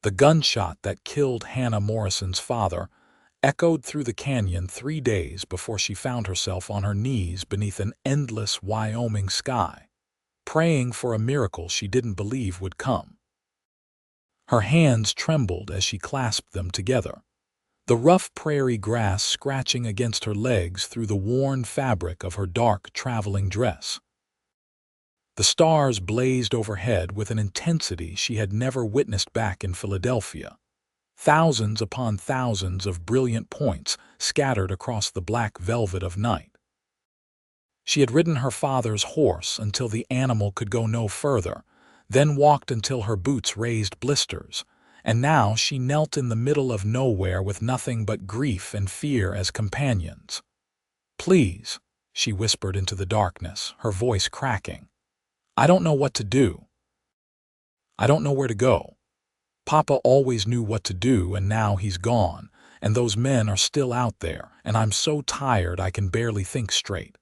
The gunshot that killed Hannah Morrison's father echoed through the canyon 3 days before she found herself on her knees beneath an endless Wyoming sky, praying for a miracle she didn't believe would come. Her hands trembled as she clasped them together, the rough prairie grass scratching against her legs through the worn fabric of her dark traveling dress. The stars blazed overhead with an intensity she had never witnessed back in Philadelphia. Thousands upon thousands of brilliant points scattered across the black velvet of night. She had ridden her father's horse until the animal could go no further, then walked until her boots raised blisters, and now she knelt in the middle of nowhere with nothing but grief and fear as companions. "Please," she whispered into the darkness, her voice cracking. "I don't know what to do. I don't know where to go. Papa always knew what to do, and now he's gone, and those men are still out there, and I'm so tired I can barely think straight.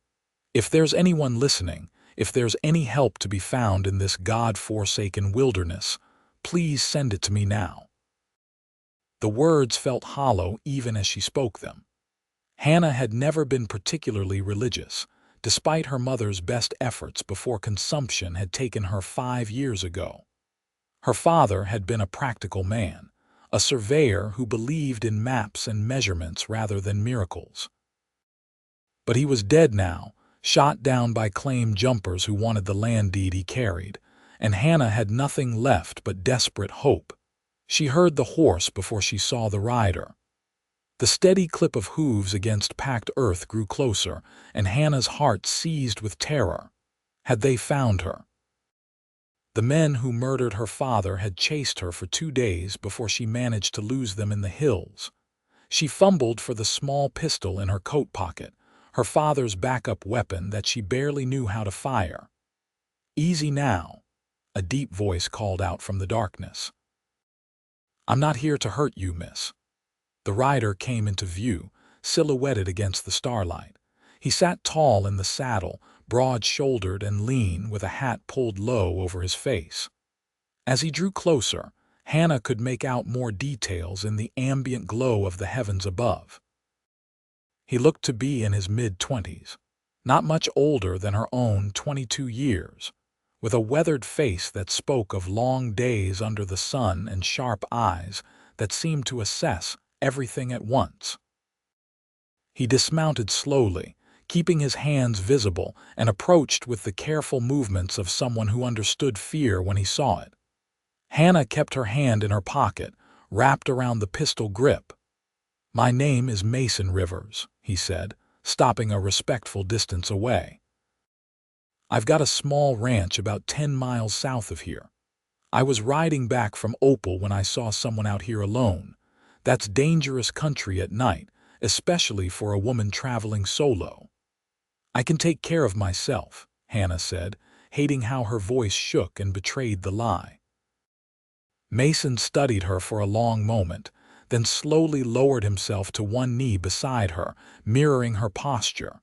If there's anyone listening, if there's any help to be found in this God-forsaken wilderness, please send it to me now." The words felt hollow even as she spoke them. Hannah had never been particularly religious, despite her mother's best efforts before consumption had taken her 5 years ago. Her father had been a practical man, a surveyor who believed in maps and measurements rather than miracles. But he was dead now, shot down by claim jumpers who wanted the land deed he carried, and Hannah had nothing left but desperate hope. She heard the horse before she saw the rider. The steady clip of hooves against packed earth grew closer, and Hannah's heart seized with terror. Had they found her? The men who murdered her father had chased her for 2 days before she managed to lose them in the hills. She fumbled for the small pistol in her coat pocket, her father's backup weapon that she barely knew how to fire. "Easy now," a deep voice called out from the darkness. "I'm not here to hurt you, miss." The rider came into view, silhouetted against the starlight. He sat tall in the saddle, broad-shouldered and lean, with a hat pulled low over his face. As he drew closer, Hannah could make out more details in the ambient glow of the heavens above. He looked to be in his mid-20s, not much older than her own 22 years, with a weathered face that spoke of long days under the sun and sharp eyes that seemed to assess everything at once. He dismounted slowly, keeping his hands visible, and approached with the careful movements of someone who understood fear when he saw it. Hannah kept her hand in her pocket, wrapped around the pistol grip. "My name is Mason Rivers," he said, stopping a respectful distance away. "I've got a small ranch about 10 miles south of here. I was riding back from Opal when I saw someone out here alone. That's dangerous country at night, especially for a woman traveling solo." "I can take care of myself," Hannah said, hating how her voice shook and betrayed the lie. Mason studied her for a long moment, then slowly lowered himself to one knee beside her, mirroring her posture.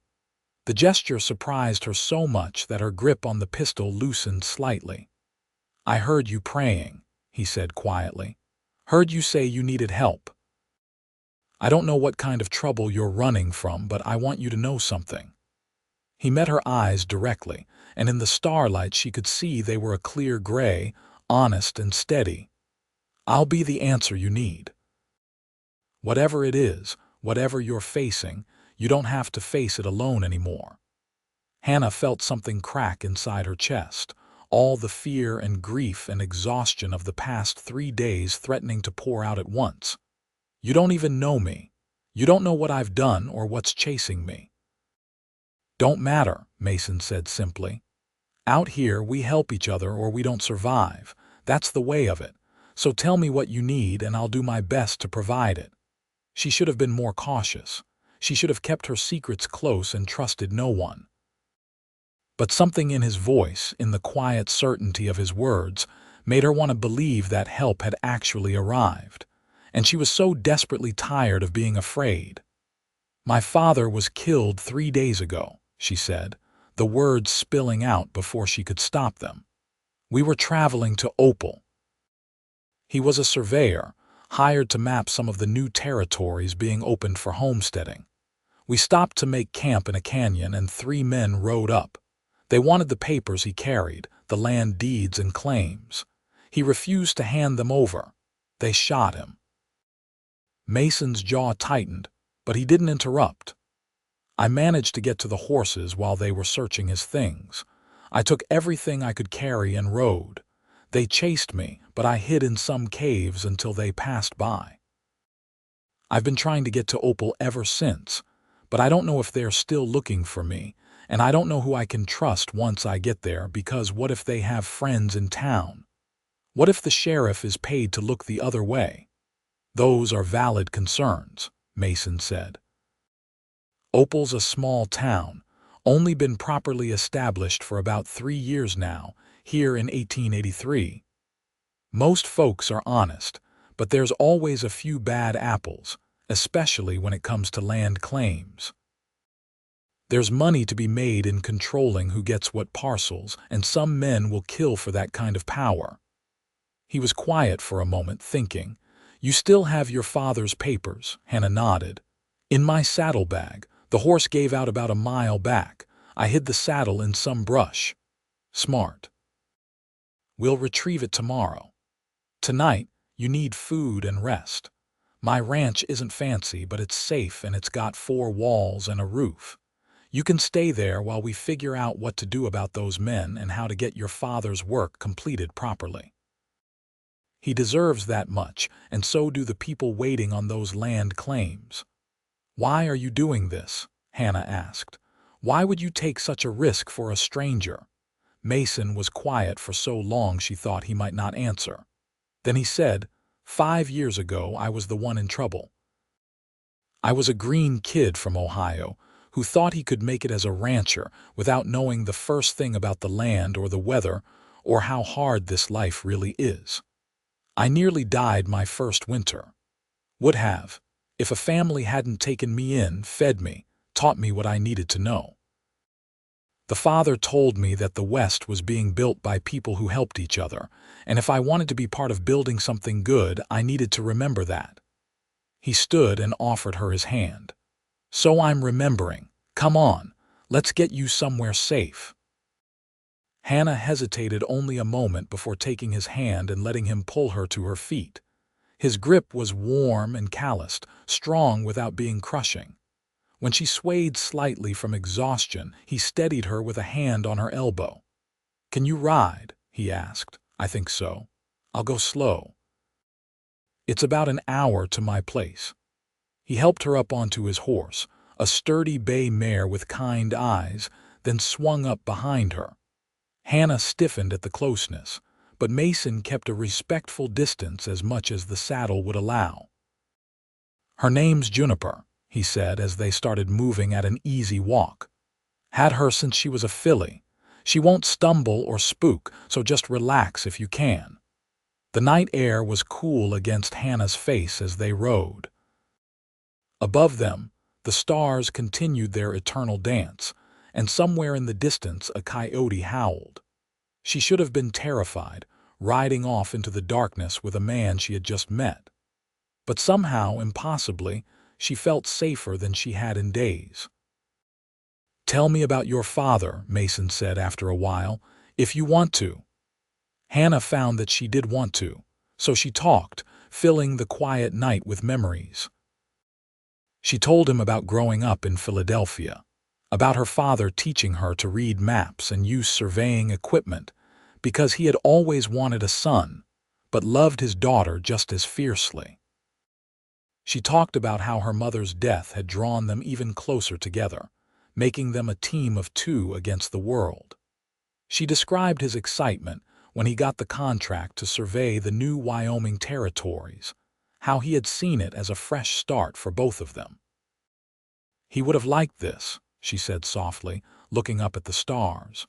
The gesture surprised her so much that her grip on the pistol loosened slightly. "I heard you praying," he said quietly. "Heard you say you needed help. I don't know what kind of trouble you're running from, but I want you to know something." He met her eyes directly, and in the starlight she could see they were a clear gray, honest and steady. "I'll be the answer you need. Whatever it is, whatever you're facing, you don't have to face it alone anymore." Hannah felt something crack inside her chest, all the fear and grief and exhaustion of the past 3 days threatening to pour out at once. "You don't even know me. You don't know what I've done or what's chasing me." "Don't matter," Mason said simply. "Out here we help each other or we don't survive. That's the way of it. So tell me what you need and I'll do my best to provide it." She should have been more cautious. She should have kept her secrets close and trusted no one. But something in his voice, in the quiet certainty of his words, made her want to believe that help had actually arrived. And she was so desperately tired of being afraid. "My father was killed 3 days ago," she said, the words spilling out before she could stop them. "We were traveling to Opal." He was a surveyor, hired to map some of the new territories being opened for homesteading. We stopped to make camp in a canyon, and 3 men rode up. They wanted the papers he carried, the land deeds and claims. He refused to hand them over. They shot him. Mason's jaw tightened, but he didn't interrupt. I managed to get to the horses while they were searching his things. I took everything I could carry and rode. They chased me, but I hid in some caves until they passed by. I've been trying to get to Opal ever since, but I don't know if they're still looking for me, and I don't know who I can trust once I get there, because what if they have friends in town? What if the sheriff is paid to look the other way? Those are valid concerns, Mason said. Opal's a small town, only been properly established for about 3 years now, here in 1883. Most folks are honest, but there's always a few bad apples, especially when it comes to land claims. There's money to be made in controlling who gets what parcels, and some men will kill for that kind of power. He was quiet for a moment, thinking. You still have your father's papers? Hannah nodded. In my saddlebag. The horse gave out about a mile back. I hid the saddle in some brush. Smart. We'll retrieve it tomorrow. Tonight, you need food and rest. My ranch isn't fancy, but it's safe, and it's got 4 walls and a roof. You can stay there while we figure out what to do about those men and how to get your father's work completed properly. He deserves that much, and so do the people waiting on those land claims. Why are you doing this? Hannah asked. Why would you take such a risk for a stranger? Mason was quiet for so long she thought he might not answer. Then he said, 5 years ago I was the one in trouble. I was a green kid from Ohio who thought he could make it as a rancher without knowing the first thing about the land or the weather or how hard this life really is. I nearly died my first winter. Would have, if a family hadn't taken me in, fed me, taught me what I needed to know. The father told me that the West was being built by people who helped each other, and if I wanted to be part of building something good, I needed to remember that. He stood and offered her his hand. So I'm remembering. Come on, let's get you somewhere safe. Hannah hesitated only a moment before taking his hand and letting him pull her to her feet. His grip was warm and calloused, strong without being crushing. When she swayed slightly from exhaustion, he steadied her with a hand on her elbow. Can you ride? He asked. I think so. I'll go slow. It's about an hour to my place. He helped her up onto his horse, a sturdy bay mare with kind eyes, then swung up behind her. Hannah stiffened at the closeness, but Mason kept a respectful distance as much as the saddle would allow. Her name's Juniper, he said as they started moving at an easy walk. Had her since she was a filly. She won't stumble or spook, so just relax if you can. The night air was cool against Hannah's face as they rode. Above them, the stars continued their eternal dance, and somewhere in the distance a coyote howled. She should have been terrified, riding off into the darkness with a man she had just met. But somehow, impossibly, she felt safer than she had in days. Tell me about your father, Mason said after a while, if you want to. Hannah found that she did want to, so she talked, filling the quiet night with memories. She told him about growing up in Philadelphia, about her father teaching her to read maps and use surveying equipment, because he had always wanted a son, but loved his daughter just as fiercely. She talked about how her mother's death had drawn them even closer together, making them a team of 2 against the world. She described his excitement when he got the contract to survey the new Wyoming territories, how he had seen it as a fresh start for both of them. He would have liked this, she said softly, looking up at the stars.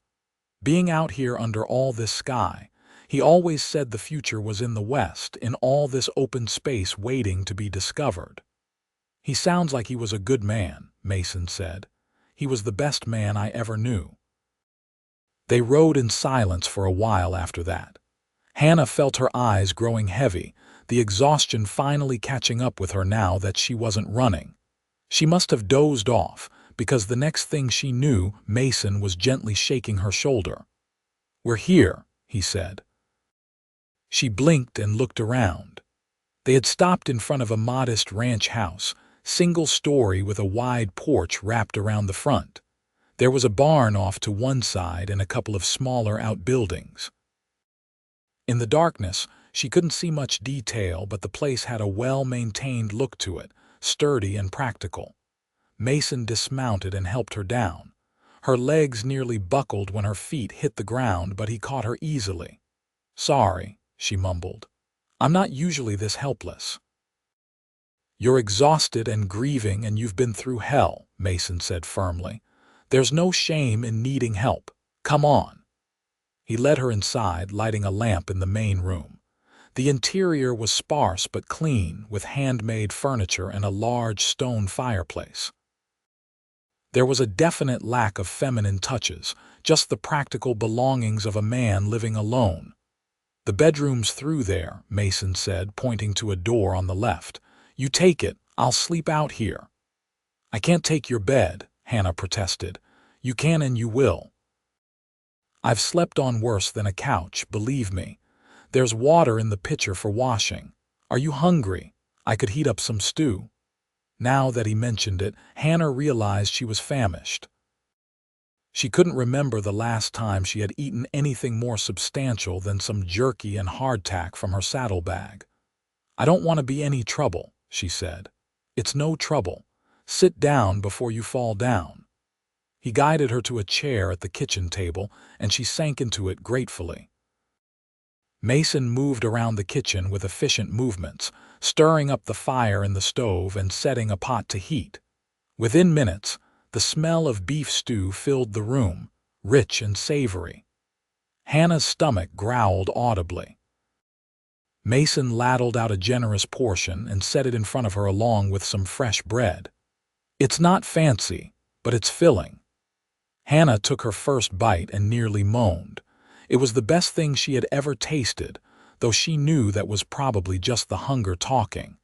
Being out here under all this sky, he always said the future was in the West, in all this open space waiting to be discovered. He sounds like he was a good man, Mason said. He was the best man I ever knew. They rode in silence for a while after that. Hannah felt her eyes growing heavy, the exhaustion finally catching up with her now that she wasn't running. She must have dozed off, because the next thing she knew, Mason was gently shaking her shoulder. "We're here," he said. She blinked and looked around. They had stopped in front of a modest ranch house, single-story with a wide porch wrapped around the front. There was a barn off to one side and a couple of smaller outbuildings. In the darkness, she couldn't see much detail, but the place had a well-maintained look to it, sturdy and practical. Mason dismounted and helped her down. Her legs nearly buckled when her feet hit the ground, but he caught her easily. "Sorry," she mumbled. "I'm not usually this helpless." "You're exhausted and grieving, and you've been through hell," Mason said firmly. "There's no shame in needing help. Come on." He led her inside, lighting a lamp in the main room. The interior was sparse but clean, with handmade furniture and a large stone fireplace. There was a definite lack of feminine touches, just the practical belongings of a man living alone. "The bedroom's through there," Mason said, pointing to a door on the left. "You take it, I'll sleep out here." "I can't take your bed," Hannah protested. "You can and you will." "I've slept on worse than a couch, believe me. There's water in the pitcher for washing. Are you hungry? I could heat up some stew." Now that he mentioned it, Hannah realized she was famished. She couldn't remember the last time she had eaten anything more substantial than some jerky and hardtack from her saddlebag. "I don't want to be any trouble," she said. "It's no trouble. Sit down before you fall down." He guided her to a chair at the kitchen table, and she sank into it gratefully. Mason moved around the kitchen with efficient movements, stirring up the fire in the stove and setting a pot to heat. Within minutes, the smell of beef stew filled the room, rich and savory. Hannah's stomach growled audibly. Mason ladled out a generous portion and set it in front of her along with some fresh bread. "It's not fancy, but it's filling." Hannah took her first bite and nearly moaned. It was the best thing she had ever tasted, though she knew that was probably just the hunger talking.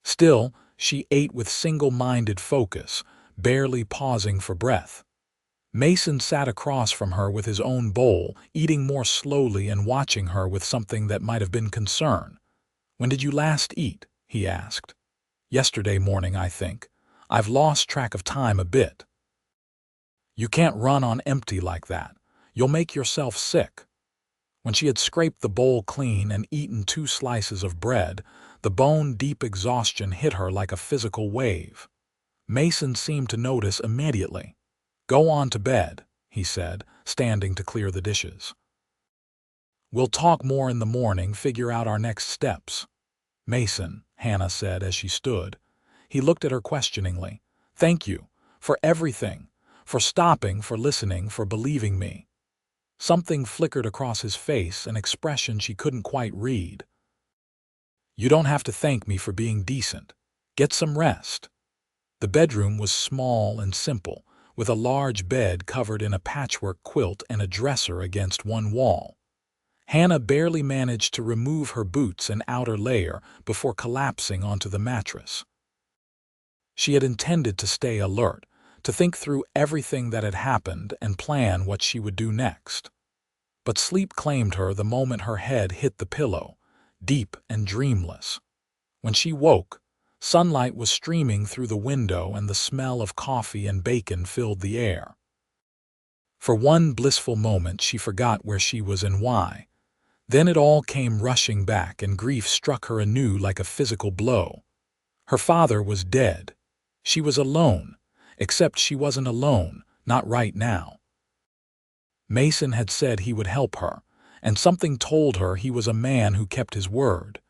Still, she ate with single-minded focus, barely pausing for breath. Mason sat across from her with his own bowl, eating more slowly and watching her with something that might have been concern. "When did you last eat?" he asked. "Yesterday morning, I think. I've lost track of time a bit." "You can't run on empty like that. You'll make yourself sick." When she had scraped the bowl clean and eaten 2 slices of bread, the bone-deep exhaustion hit her like a physical wave. Mason seemed to notice immediately. "Go on to bed," he said, standing to clear the dishes. "We'll talk more in the morning, figure out our next steps." "Mason," Hannah said as she stood. He looked at her questioningly. "Thank you. For everything. For stopping, for listening, for believing me." Something flickered across his face, an expression she couldn't quite read. "You don't have to thank me for being decent. Get some rest." The bedroom was small and simple, with a large bed covered in a patchwork quilt and a dresser against one wall. Hannah barely managed to remove her boots and outer layer before collapsing onto the mattress. She had intended to stay alert, to think through everything that had happened and plan what she would do next. But sleep claimed her the moment her head hit the pillow, deep and dreamless. When she woke, sunlight was streaming through the window and the smell of coffee and bacon filled the air. For one blissful moment she forgot where she was and why. Then it all came rushing back, and grief struck her anew like a physical blow. Her father was dead. She was alone, except she wasn't alone, not right now. Mason had said he would help her, and something told her he was a man who kept his word.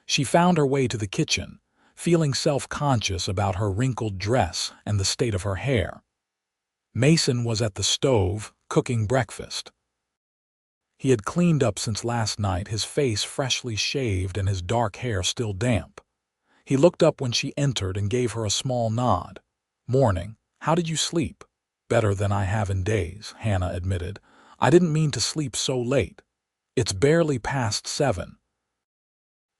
She found her way to the kitchen, feeling self-conscious about her wrinkled dress and the state of her hair. Mason was at the stove, cooking breakfast. He had cleaned up since last night, his face freshly shaved and his dark hair still damp. He looked up when she entered and gave her a small nod. "Morning. How did you sleep?" "Better than I have in days," Hannah admitted. "I didn't mean to sleep so late." It's barely past 7.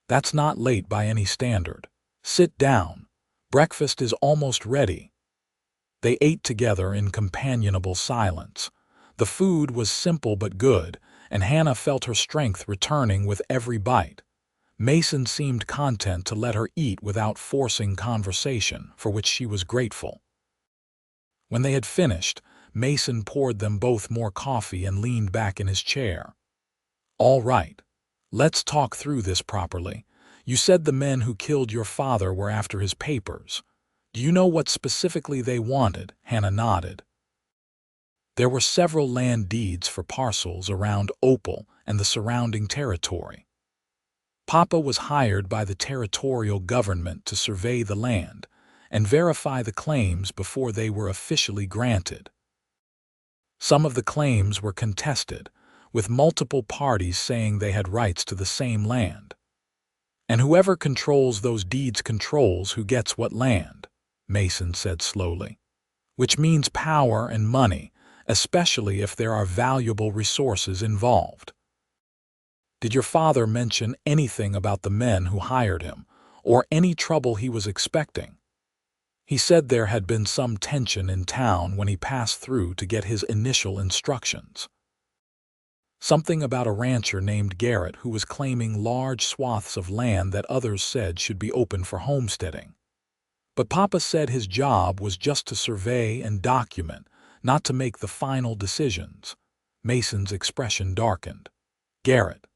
That's not late by any standard. Sit down. Breakfast is almost ready. They ate together in companionable silence. The food was simple but good, and Hannah felt her strength returning with every bite. Mason seemed content to let her eat without forcing conversation, for which she was grateful. When they had finished, Mason poured them both more coffee and leaned back in his chair. "All right. Let's talk through this properly. You said the men who killed your father were after his papers. Do you know what specifically they wanted?" Hannah nodded. There were several land deeds for parcels around Opal and the surrounding territory. Papa was hired by the territorial government to survey the land and verify the claims before they were officially granted. Some of the claims were contested, with multiple parties saying they had rights to the same land. "And whoever controls those deeds controls who gets what land," Mason said slowly. "Which means power and money, especially if there are valuable resources involved." "Did your father mention anything about the men who hired him, or any trouble he was expecting?" "He said there had been some tension in town when he passed through to get his initial instructions. Something about a rancher named Garrett who was claiming large swaths of land that others said should be open for homesteading. But Papa said his job was just to survey and document, not to make the final decisions." Mason's expression darkened. "Garrett."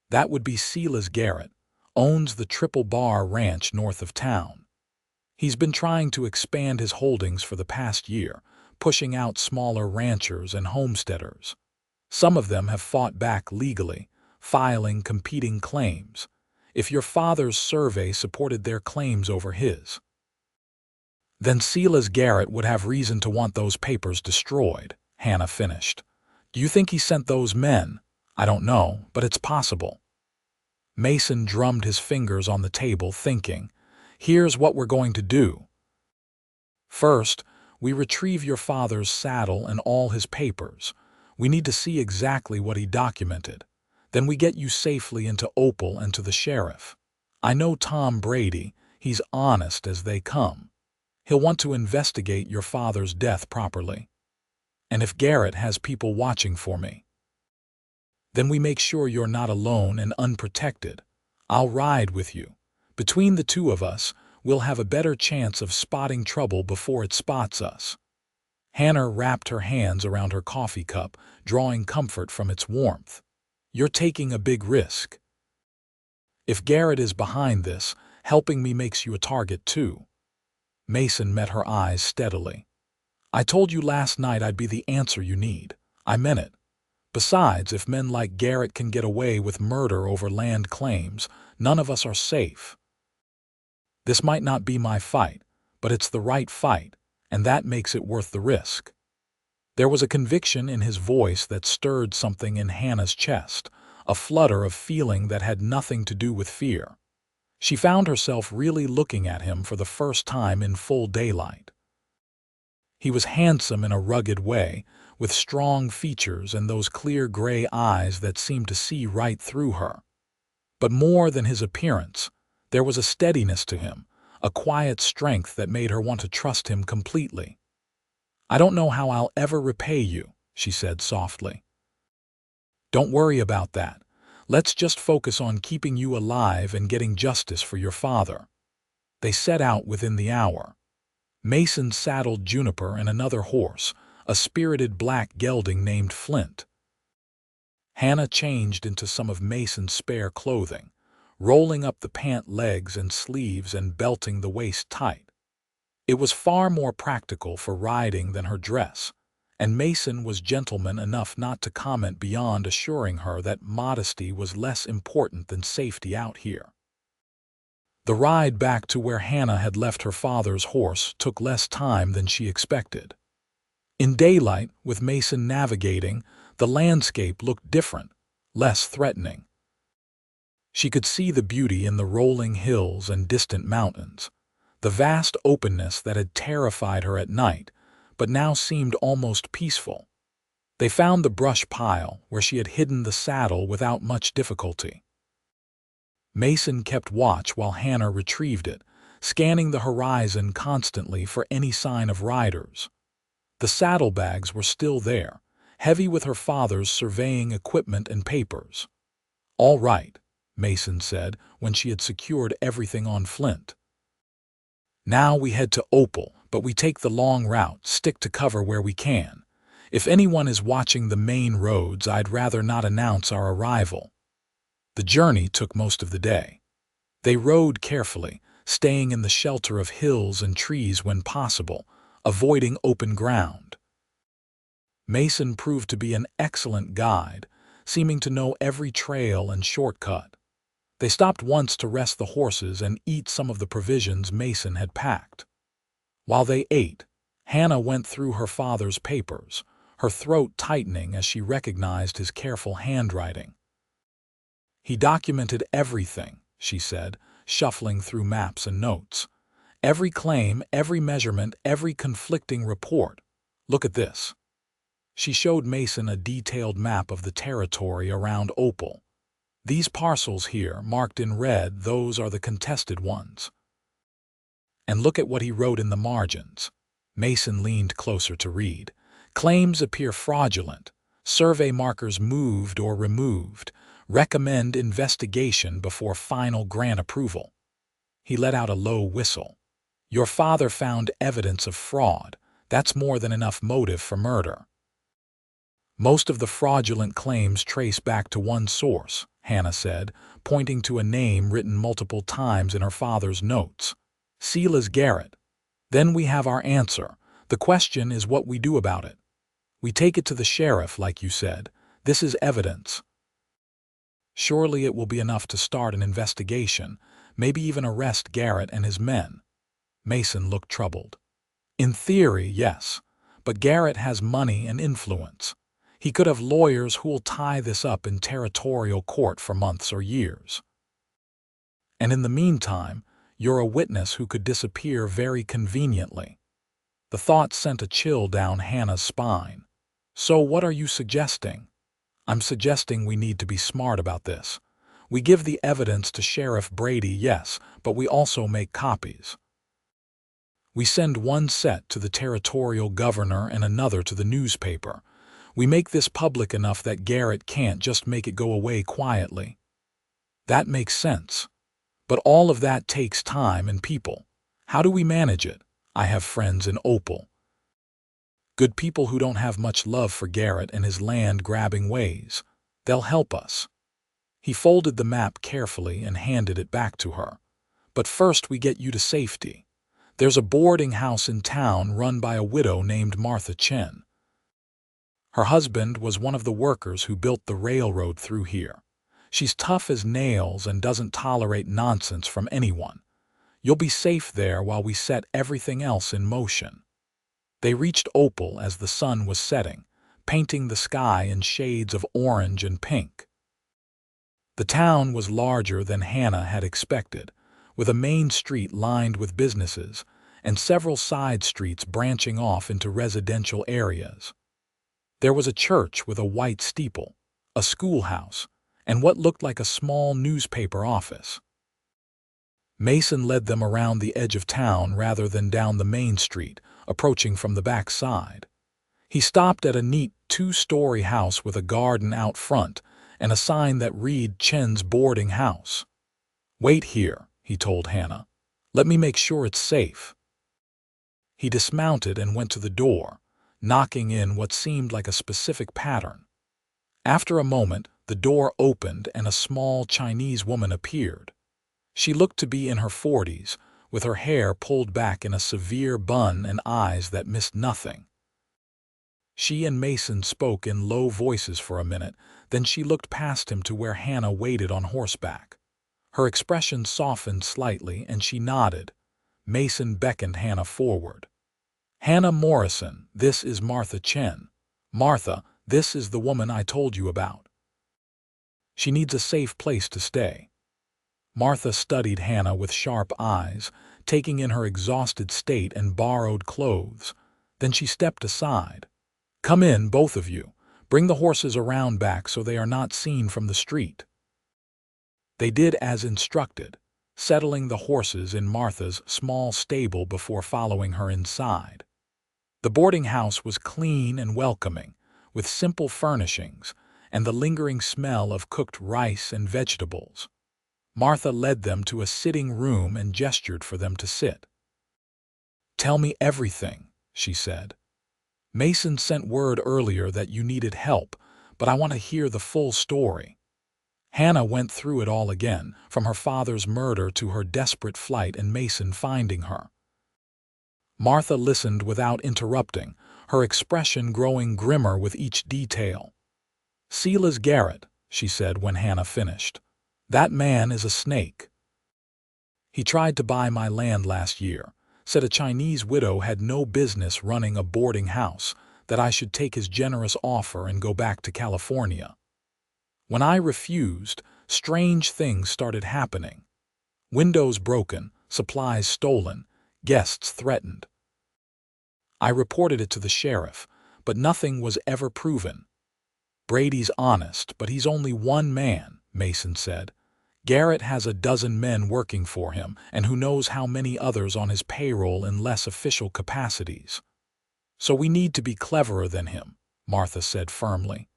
"That would be Silas Garrett, owns the Triple Bar Ranch north of town. He's been trying to expand his holdings for the past year, pushing out smaller ranchers and homesteaders. Some of them have fought back legally, filing competing claims, if your father's survey supported their claims over his. Then Silas Garrett would have reason to want those papers destroyed," Hannah finished. "Do you think he sent those men?" "I don't know, but it's possible." Mason drummed his fingers on the table, thinking, "Here's what we're going to do. First, we retrieve your father's saddle and all his papers. We need to see exactly what he documented. Then we get you safely into Opal and to the sheriff. I know Tom Brady, he's honest as they come. He'll want to investigate your father's death properly. And if Garrett has people watching for me, then we make sure you're not alone and unprotected. I'll ride with you. Between the two of us, we'll have a better chance of spotting trouble before it spots us." Hannah wrapped her hands around her coffee cup, drawing comfort from its warmth. "You're taking a big risk. If Garrett is behind this, helping me makes you a target too." Mason met her eyes steadily. "I told you last night I'd be the answer you need. I meant it. Besides, if men like Garrett can get away with murder over land claims, none of us are safe. This might not be my fight, but it's the right fight, and that makes it worth the risk." There was a conviction in his voice that stirred something in Hannah's chest, a flutter of feeling that had nothing to do with fear. She found herself really looking at him for the first time in full daylight. He was handsome in a rugged way, with strong features and those clear gray eyes that seemed to see right through her. But more than his appearance, there was a steadiness to him, a quiet strength that made her want to trust him completely. "I don't know how I'll ever repay you," she said softly. "Don't worry about that. Let's just focus on keeping you alive and getting justice for your father." They set out within the hour. Mason saddled Juniper and another horse, a spirited black gelding named Flint. Hannah changed into some of Mason's spare clothing, rolling up the pant legs and sleeves and belting the waist tight. It was far more practical for riding than her dress, and Mason was gentleman enough not to comment beyond assuring her that modesty was less important than safety out here. The ride back to where Hannah had left her father's horse took less time than she expected. In daylight, with Mason navigating, the landscape looked different, less threatening. She could see the beauty in the rolling hills and distant mountains, the vast openness that had terrified her at night, but now seemed almost peaceful. They found the brush pile where she had hidden the saddle without much difficulty. Mason kept watch while Hannah retrieved it, scanning the horizon constantly for any sign of riders. The saddlebags were still there, heavy with her father's surveying equipment and papers. "All right," Mason said when she had secured everything on Flint. "Now we head to Opal, but we take the long route, stick to cover where we can. If anyone is watching the main roads, I'd rather not announce our arrival." The journey took most of the day. They rode carefully, staying in the shelter of hills and trees when possible, avoiding open ground. Mason proved to be an excellent guide, seeming to know every trail and shortcut. They stopped once to rest the horses and eat some of the provisions Mason had packed. While they ate, Hannah went through her father's papers, her throat tightening as she recognized his careful handwriting. "He documented everything," she said, shuffling through maps and notes. "Every claim, every measurement, every conflicting report. Look at this." She showed Mason a detailed map of the territory around Opal. "These parcels here, marked in red, those are the contested ones. And look at what he wrote in the margins." Mason leaned closer to read. "Claims appear fraudulent. Survey markers moved or removed. Recommend investigation before final grant approval." He let out a low whistle. "Your father found evidence of fraud. That's more than enough motive for murder." "Most of the fraudulent claims trace back to one source," Hannah said, pointing to a name written multiple times in her father's notes. "Silas Garrett. Then we have our answer. The question is what we do about it. We take it to the sheriff, like you said. This is evidence." "Surely it will be enough to start an investigation, maybe even arrest Garrett and his men." Mason looked troubled. "In theory, yes, but Garrett has money and influence. He could have lawyers who'll tie this up in territorial court for months or years. And in the meantime, you're a witness who could disappear very conveniently." The thought sent a chill down Hannah's spine. "So what are you suggesting?" "I'm suggesting we need to be smart about this. We give the evidence to Sheriff Brady, yes, but we also make copies. We send one set to the territorial governor and another to the newspaper. We make this public enough that Garrett can't just make it go away quietly." "That makes sense. But all of that takes time and people. How do we manage it? I have friends in Opal. Good people who don't have much love for Garrett and his land-grabbing ways. They'll help us." He folded the map carefully and handed it back to her. "But first we get you to safety. There's a boarding house in town run by a widow named Martha Chen. Her husband was one of the workers who built the railroad through here. She's tough as nails and doesn't tolerate nonsense from anyone. You'll be safe there while we set everything else in motion." They reached Opal as the sun was setting, painting the sky in shades of orange and pink. The town was larger than Hannah had expected, with a main street lined with businesses and several side streets branching off into residential areas. There was a church with a white steeple, a schoolhouse, and what looked like a small newspaper office. Mason led them around the edge of town rather than down the main street, approaching from the back side. He stopped at a neat two-story house with a garden out front and a sign that read Chen's boarding house. "Wait here," he told Hannah. "Let me make sure it's safe." He dismounted and went to the door, knocking in what seemed like a specific pattern. After a moment, the door opened and a small Chinese woman appeared. She looked to be in her 40s, with her hair pulled back in a severe bun and eyes that missed nothing. She and Mason spoke in low voices for a minute, then she looked past him to where Hannah waited on horseback. Her expression softened slightly and she nodded. Mason beckoned Hannah forward. "Hannah Morrison, this is Martha Chen. Martha, this is the woman I told you about. She needs a safe place to stay." Martha studied Hannah with sharp eyes, taking in her exhausted state and borrowed clothes. Then she stepped aside. "Come in, both of you. Bring the horses around back so they are not seen from the street." They did as instructed, settling the horses in Martha's small stable before following her inside. The boarding house was clean and welcoming, with simple furnishings and the lingering smell of cooked rice and vegetables. Martha led them to a sitting room and gestured for them to sit. "Tell me everything," she said. "Mason sent word earlier that you needed help, but I want to hear the full story." Hannah went through it all again, from her father's murder to her desperate flight and Mason finding her. Martha listened without interrupting, her expression growing grimmer with each detail. "Silas Garrett," she said when Hannah finished. "That man is a snake. He tried to buy my land last year, said a Chinese widow had no business running a boarding house, that I should take his generous offer and go back to California. When I refused, strange things started happening. Windows broken, supplies stolen, guests threatened. I reported it to the sheriff, but nothing was ever proven. Brady's honest, but he's only one man," Mason said. "Garrett has a dozen men working for him, and who knows how many others on his payroll in less official capacities. So we need to be cleverer than him," Martha said firmly.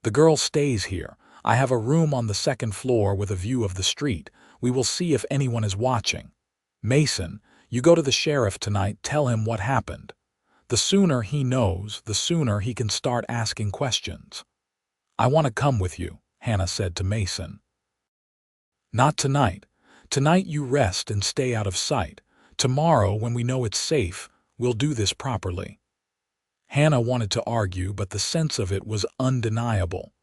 "The girl stays here. I have a room on the second floor with a view of the street. We will see if anyone is watching. Mason, you go to the sheriff tonight, tell him what happened. The sooner he knows, the sooner he can start asking questions." "I want to come with you," Hannah said to Mason. "Not tonight. Tonight you rest and stay out of sight. Tomorrow, when we know it's safe, we'll do this properly." Hannah wanted to argue, but the sense of it was undeniable.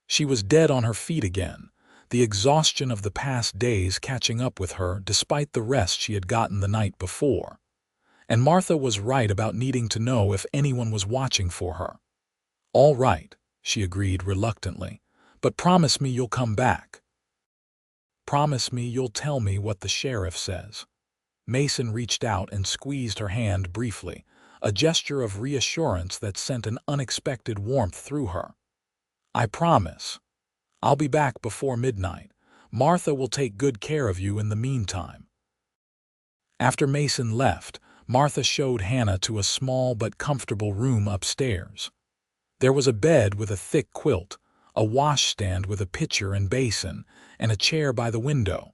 She was dead on her feet again, the exhaustion of the past days catching up with her despite the rest she had gotten the night before. And Martha was right about needing to know if anyone was watching for her. "All right," she agreed reluctantly, "but promise me you'll come back. Promise me you'll tell me what the sheriff says." Mason reached out and squeezed her hand briefly, a gesture of reassurance that sent an unexpected warmth through her. "I promise. I'll be back before midnight. Martha will take good care of you in the meantime." After Mason left, Martha showed Hannah to a small but comfortable room upstairs. There was a bed with a thick quilt, a washstand with a pitcher and basin, and a chair by the window.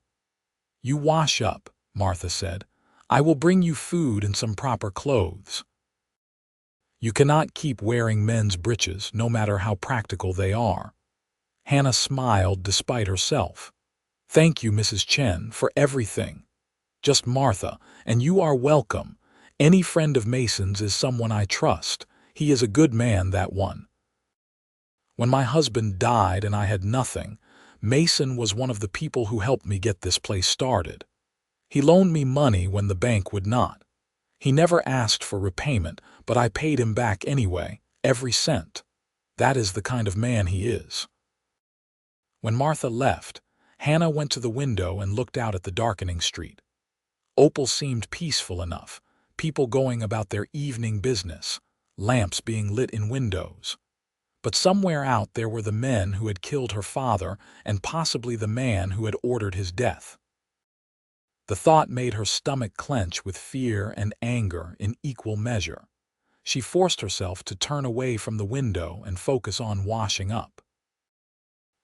"You wash up," Martha said. "I will bring you food and some proper clothes. You cannot keep wearing men's breeches, no matter how practical they are." Hannah smiled despite herself. "Thank you, Mrs. Chen, for everything." "Just Martha, and you are welcome. Any friend of Mason's is someone I trust. He is a good man, that one. When my husband died and I had nothing, Mason was one of the people who helped me get this place started. He loaned me money when the bank would not. He never asked for repayment, but I paid him back anyway, every cent. That is the kind of man he is." When Martha left, Hannah went to the window and looked out at the darkening street. Opal seemed peaceful enough, people going about their evening business, lamps being lit in windows. But somewhere out there were the men who had killed her father and possibly the man who had ordered his death. The thought made her stomach clench with fear and anger in equal measure. She forced herself to turn away from the window and focus on washing up.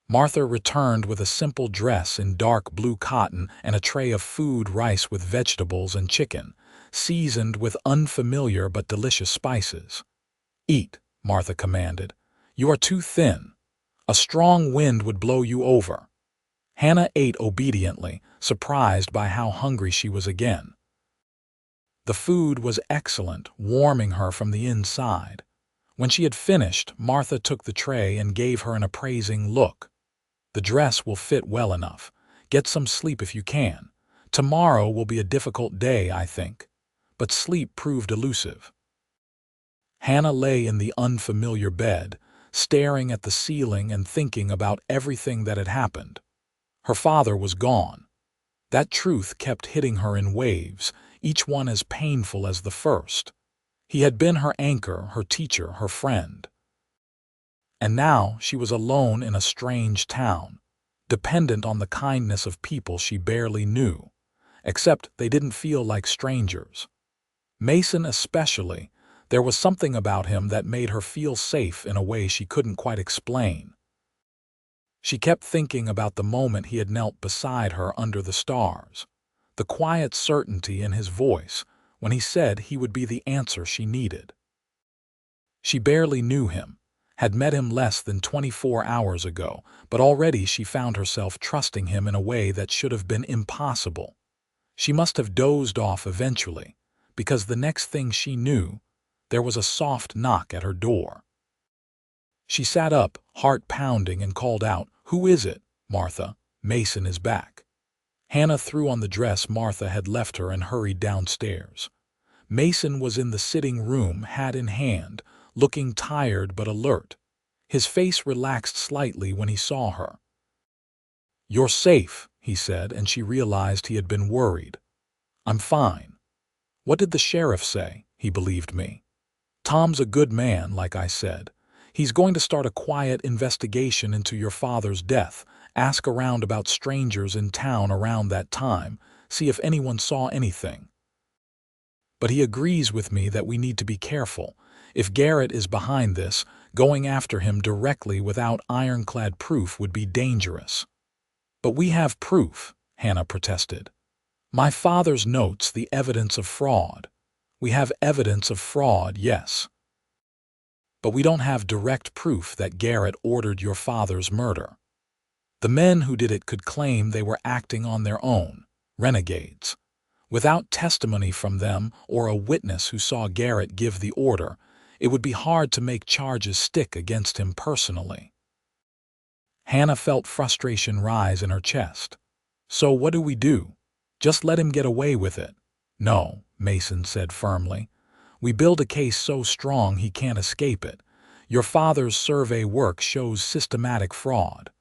Martha returned with a simple dress in dark blue cotton and a tray of food, rice with vegetables and chicken, seasoned with unfamiliar but delicious spices. "Eat," Martha commanded. "You are too thin. A strong wind would blow you over." Hannah ate obediently, surprised by how hungry she was again. The food was excellent, warming her from the inside. When she had finished, Martha took the tray and gave her an appraising look. "The dress will fit well enough. Get some sleep if you can. Tomorrow will be a difficult day, I think." But sleep proved elusive. Hannah lay in the unfamiliar bed, staring at the ceiling and thinking about everything that had happened. Her father was gone. That truth kept hitting her in waves, each one as painful as the first. He had been her anchor, her teacher, her friend. And now she was alone in a strange town, dependent on the kindness of people she barely knew, except they didn't feel like strangers. Mason especially, there was something about him that made her feel safe in a way she couldn't quite explain. She kept thinking about the moment he had knelt beside her under the stars, the quiet certainty in his voice when he said he would be the answer she needed. She barely knew him, had met him less than 24 hours ago, but already she found herself trusting him in a way that should have been impossible. She must have dozed off eventually, because the next thing she knew, there was a soft knock at her door. She sat up, heart pounding, and called out, "Who is it, Martha? Mason is back." Hannah threw on the dress Martha had left her and hurried downstairs. Mason was in the sitting room, hat in hand, looking tired but alert. His face relaxed slightly when he saw her. "You're safe," he said, and she realized he had been worried. "I'm fine." "What did the sheriff say?" "He believed me. Tom's a good man, like I said. He's going to start a quiet investigation into your father's death, ask around about strangers in town around that time, see if anyone saw anything. But he agrees with me that we need to be careful. If Garrett is behind this, going after him directly without ironclad proof would be dangerous." "But we have proof," Hannah protested. "My father's notes, the evidence of fraud." "We have evidence of fraud, yes. But we don't have direct proof that Garrett ordered your father's murder. The men who did it could claim they were acting on their own, renegades. Without testimony from them or a witness who saw Garrett give the order, it would be hard to make charges stick against him personally." Hannah felt frustration rise in her chest. "So what do we do? Just let him get away with it?" "No," Mason said firmly. "We build a case so strong he can't escape it. Your father's survey work shows systematic fraud.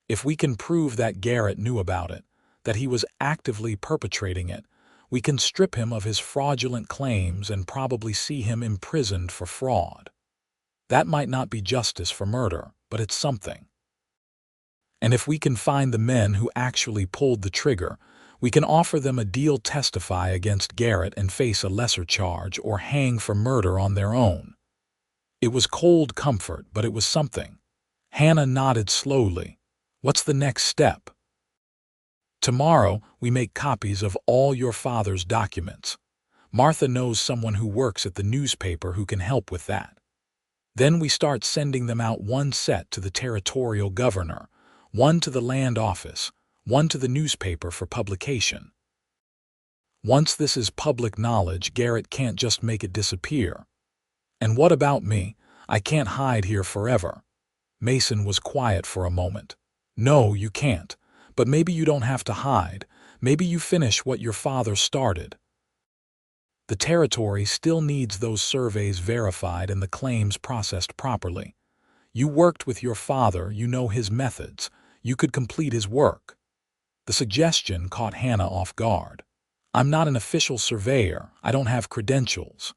If we can prove that Garrett knew about it, that he was actively perpetrating it, we can strip him of his fraudulent claims and probably see him imprisoned for fraud. That might not be justice for murder, but it's something. And if we can find the men who actually pulled the trigger, we can offer them a deal, testify against Garrett and face a lesser charge or hang for murder on their own." It was cold comfort, but it was something. Hannah nodded slowly. "What's the next step?" "Tomorrow, we make copies of all your father's documents. Martha knows someone who works at the newspaper who can help with that. Then we start sending them out, one set to the territorial governor, one to the land office, one to the newspaper for publication. Once this is public knowledge, Garrett can't just make it disappear. And what about me? I can't hide here forever." Mason was quiet for a moment. "No, you can't. But maybe you don't have to hide. Maybe you finish what your father started. The territory still needs those surveys verified and the claims processed properly. You worked with your father, you know his methods. You could complete his work." The suggestion caught Hannah off guard. "I'm not an official surveyor. I don't have credentials.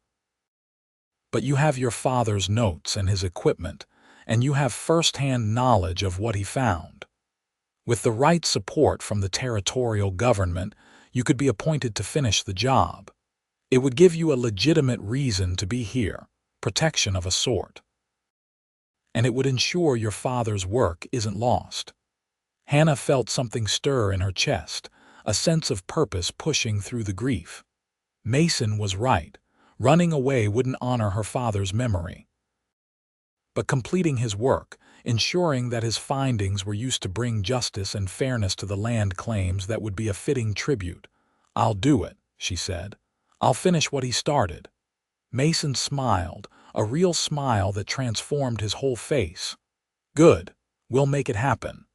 But you have your father's notes and his equipment, and you have first-hand knowledge of what he found. With the right support from the territorial government, you could be appointed to finish the job. It would give you a legitimate reason to be here, protection of a sort. And it would ensure your father's work isn't lost." Hannah felt something stir in her chest, a sense of purpose pushing through the grief. Mason was right. Running away wouldn't honor her father's memory. But completing his work, ensuring that his findings were used to bring justice and fairness to the land claims, that would be a fitting tribute. "I'll do it," she said. "I'll finish what he started." Mason smiled, a real smile that transformed his whole face. "Good. We'll make it happen."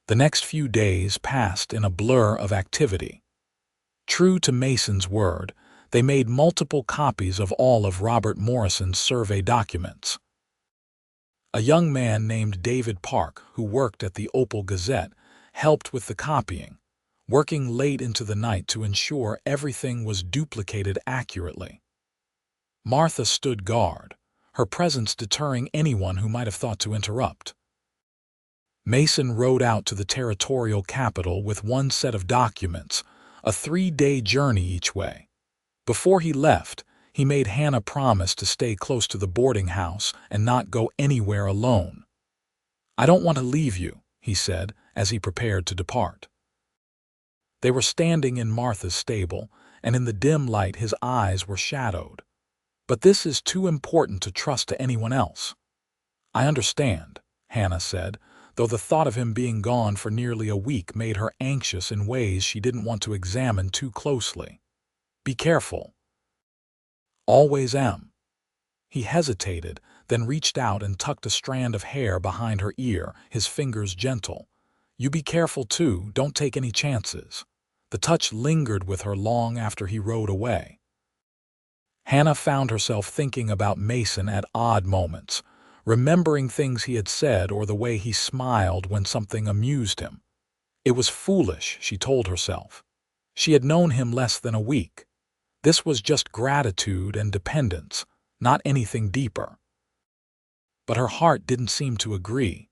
The next few days passed in a blur of activity. True to Mason's word, they made multiple copies of all of Robert Morrison's survey documents. A young man named David Park, who worked at the Opal Gazette, helped with the copying, working late into the night to ensure everything was duplicated accurately. Martha stood guard, her presence deterring anyone who might have thought to interrupt. Mason rode out to the territorial capital with one set of documents, a 3-day journey each way. Before he left, he made Hannah promise to stay close to the boarding house and not go anywhere alone. "I don't want to leave you," he said as he prepared to depart. They were standing in Martha's stable, and in the dim light his eyes were shadowed. "But this is too important to trust to anyone else." "I understand," Hannah said, though the thought of him being gone for nearly a week made her anxious in ways she didn't want to examine too closely. "Be careful." "Always am." He hesitated, then reached out and tucked a strand of hair behind her ear, his fingers gentle. "You be careful too, don't take any chances." The touch lingered with her long after he rode away. Hannah found herself thinking about Mason at odd moments, remembering things he had said or the way he smiled when something amused him. It was foolish, she told herself. She had known him less than a week. This was just gratitude and dependence, not anything deeper. But her heart didn't seem to agree.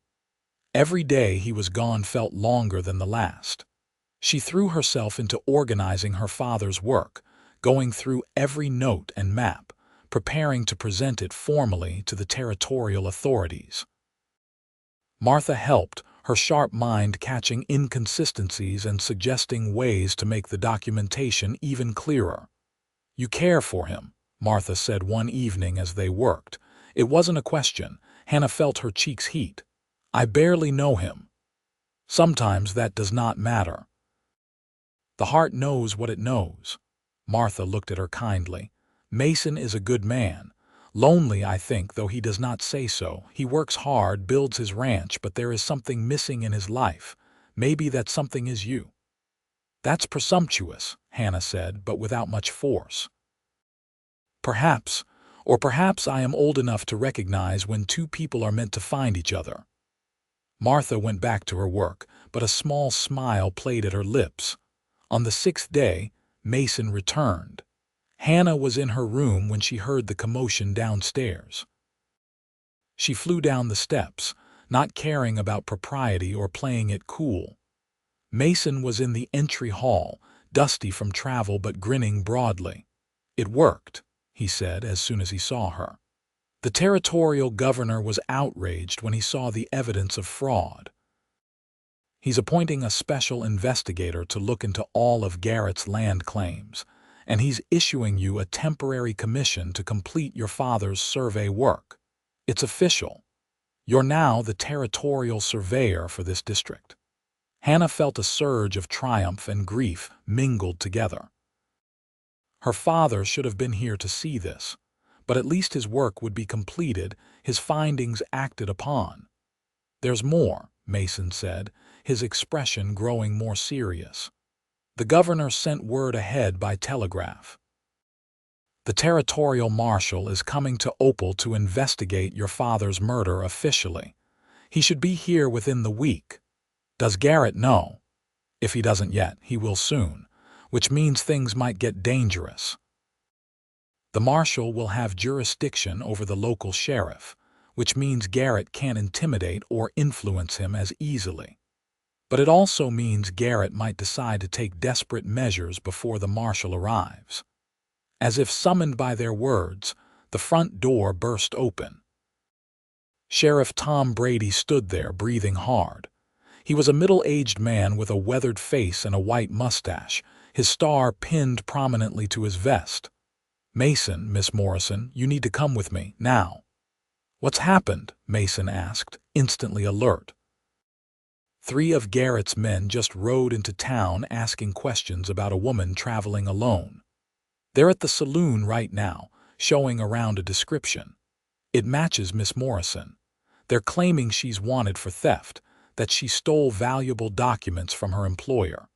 Every day he was gone felt longer than the last. She threw herself into organizing her father's work, going through every note and map, preparing to present it formally to the territorial authorities. Martha helped, her sharp mind catching inconsistencies and suggesting ways to make the documentation even clearer. "You care for him," Martha said one evening as they worked. It wasn't a question. Hannah felt her cheeks heat. "I barely know him." "Sometimes that does not matter." "The heart knows what it knows." Martha looked at her kindly. "Mason is a good man. Lonely, I think, though he does not say so. He works hard, builds his ranch, but there is something missing in his life. Maybe that something is you." "That's presumptuous," Hannah said, but without much force. "Perhaps, or perhaps I am old enough to recognize when two people are meant to find each other." Martha went back to her work, but a small smile played at her lips. On the 6th day, Mason returned. Hannah was in her room when she heard the commotion downstairs. She flew down the steps, not caring about propriety or playing it cool. Mason was in the entry hall, dusty from travel but grinning broadly. "It worked," he said as soon as he saw her. The territorial governor was outraged when he saw the evidence of fraud. "He's appointing a special investigator to look into all of Garrett's land claims, and he's issuing you a temporary commission to complete your father's survey work. It's official. You're now the territorial surveyor for this district." Hannah felt a surge of triumph and grief mingled together. Her father should have been here to see this, but at least his work would be completed, his findings acted upon. "There's more," Mason said, his expression growing more serious. "The governor sent word ahead by telegraph. The territorial marshal is coming to Opal to investigate your father's murder officially. He should be here within the week. Does Garrett know? If he doesn't yet, he will soon, which means things might get dangerous. The marshal will have jurisdiction over the local sheriff, which means Garrett can't intimidate or influence him as easily. But it also means Garrett might decide to take desperate measures before the marshal arrives." As if summoned by their words, the front door burst open. Sheriff Tom Brady stood there, breathing hard. He was a middle-aged man with a weathered face and a white mustache, his star pinned prominently to his vest. "Mason, Miss Morrison, you need to come with me, now." "What's happened?" Mason asked, instantly alert. "3 of Garrett's men just rode into town asking questions about a woman traveling alone. They're at the saloon right now, showing around a description. It matches Miss Morrison. They're claiming she's wanted for theft, that she stole valuable documents from her employer."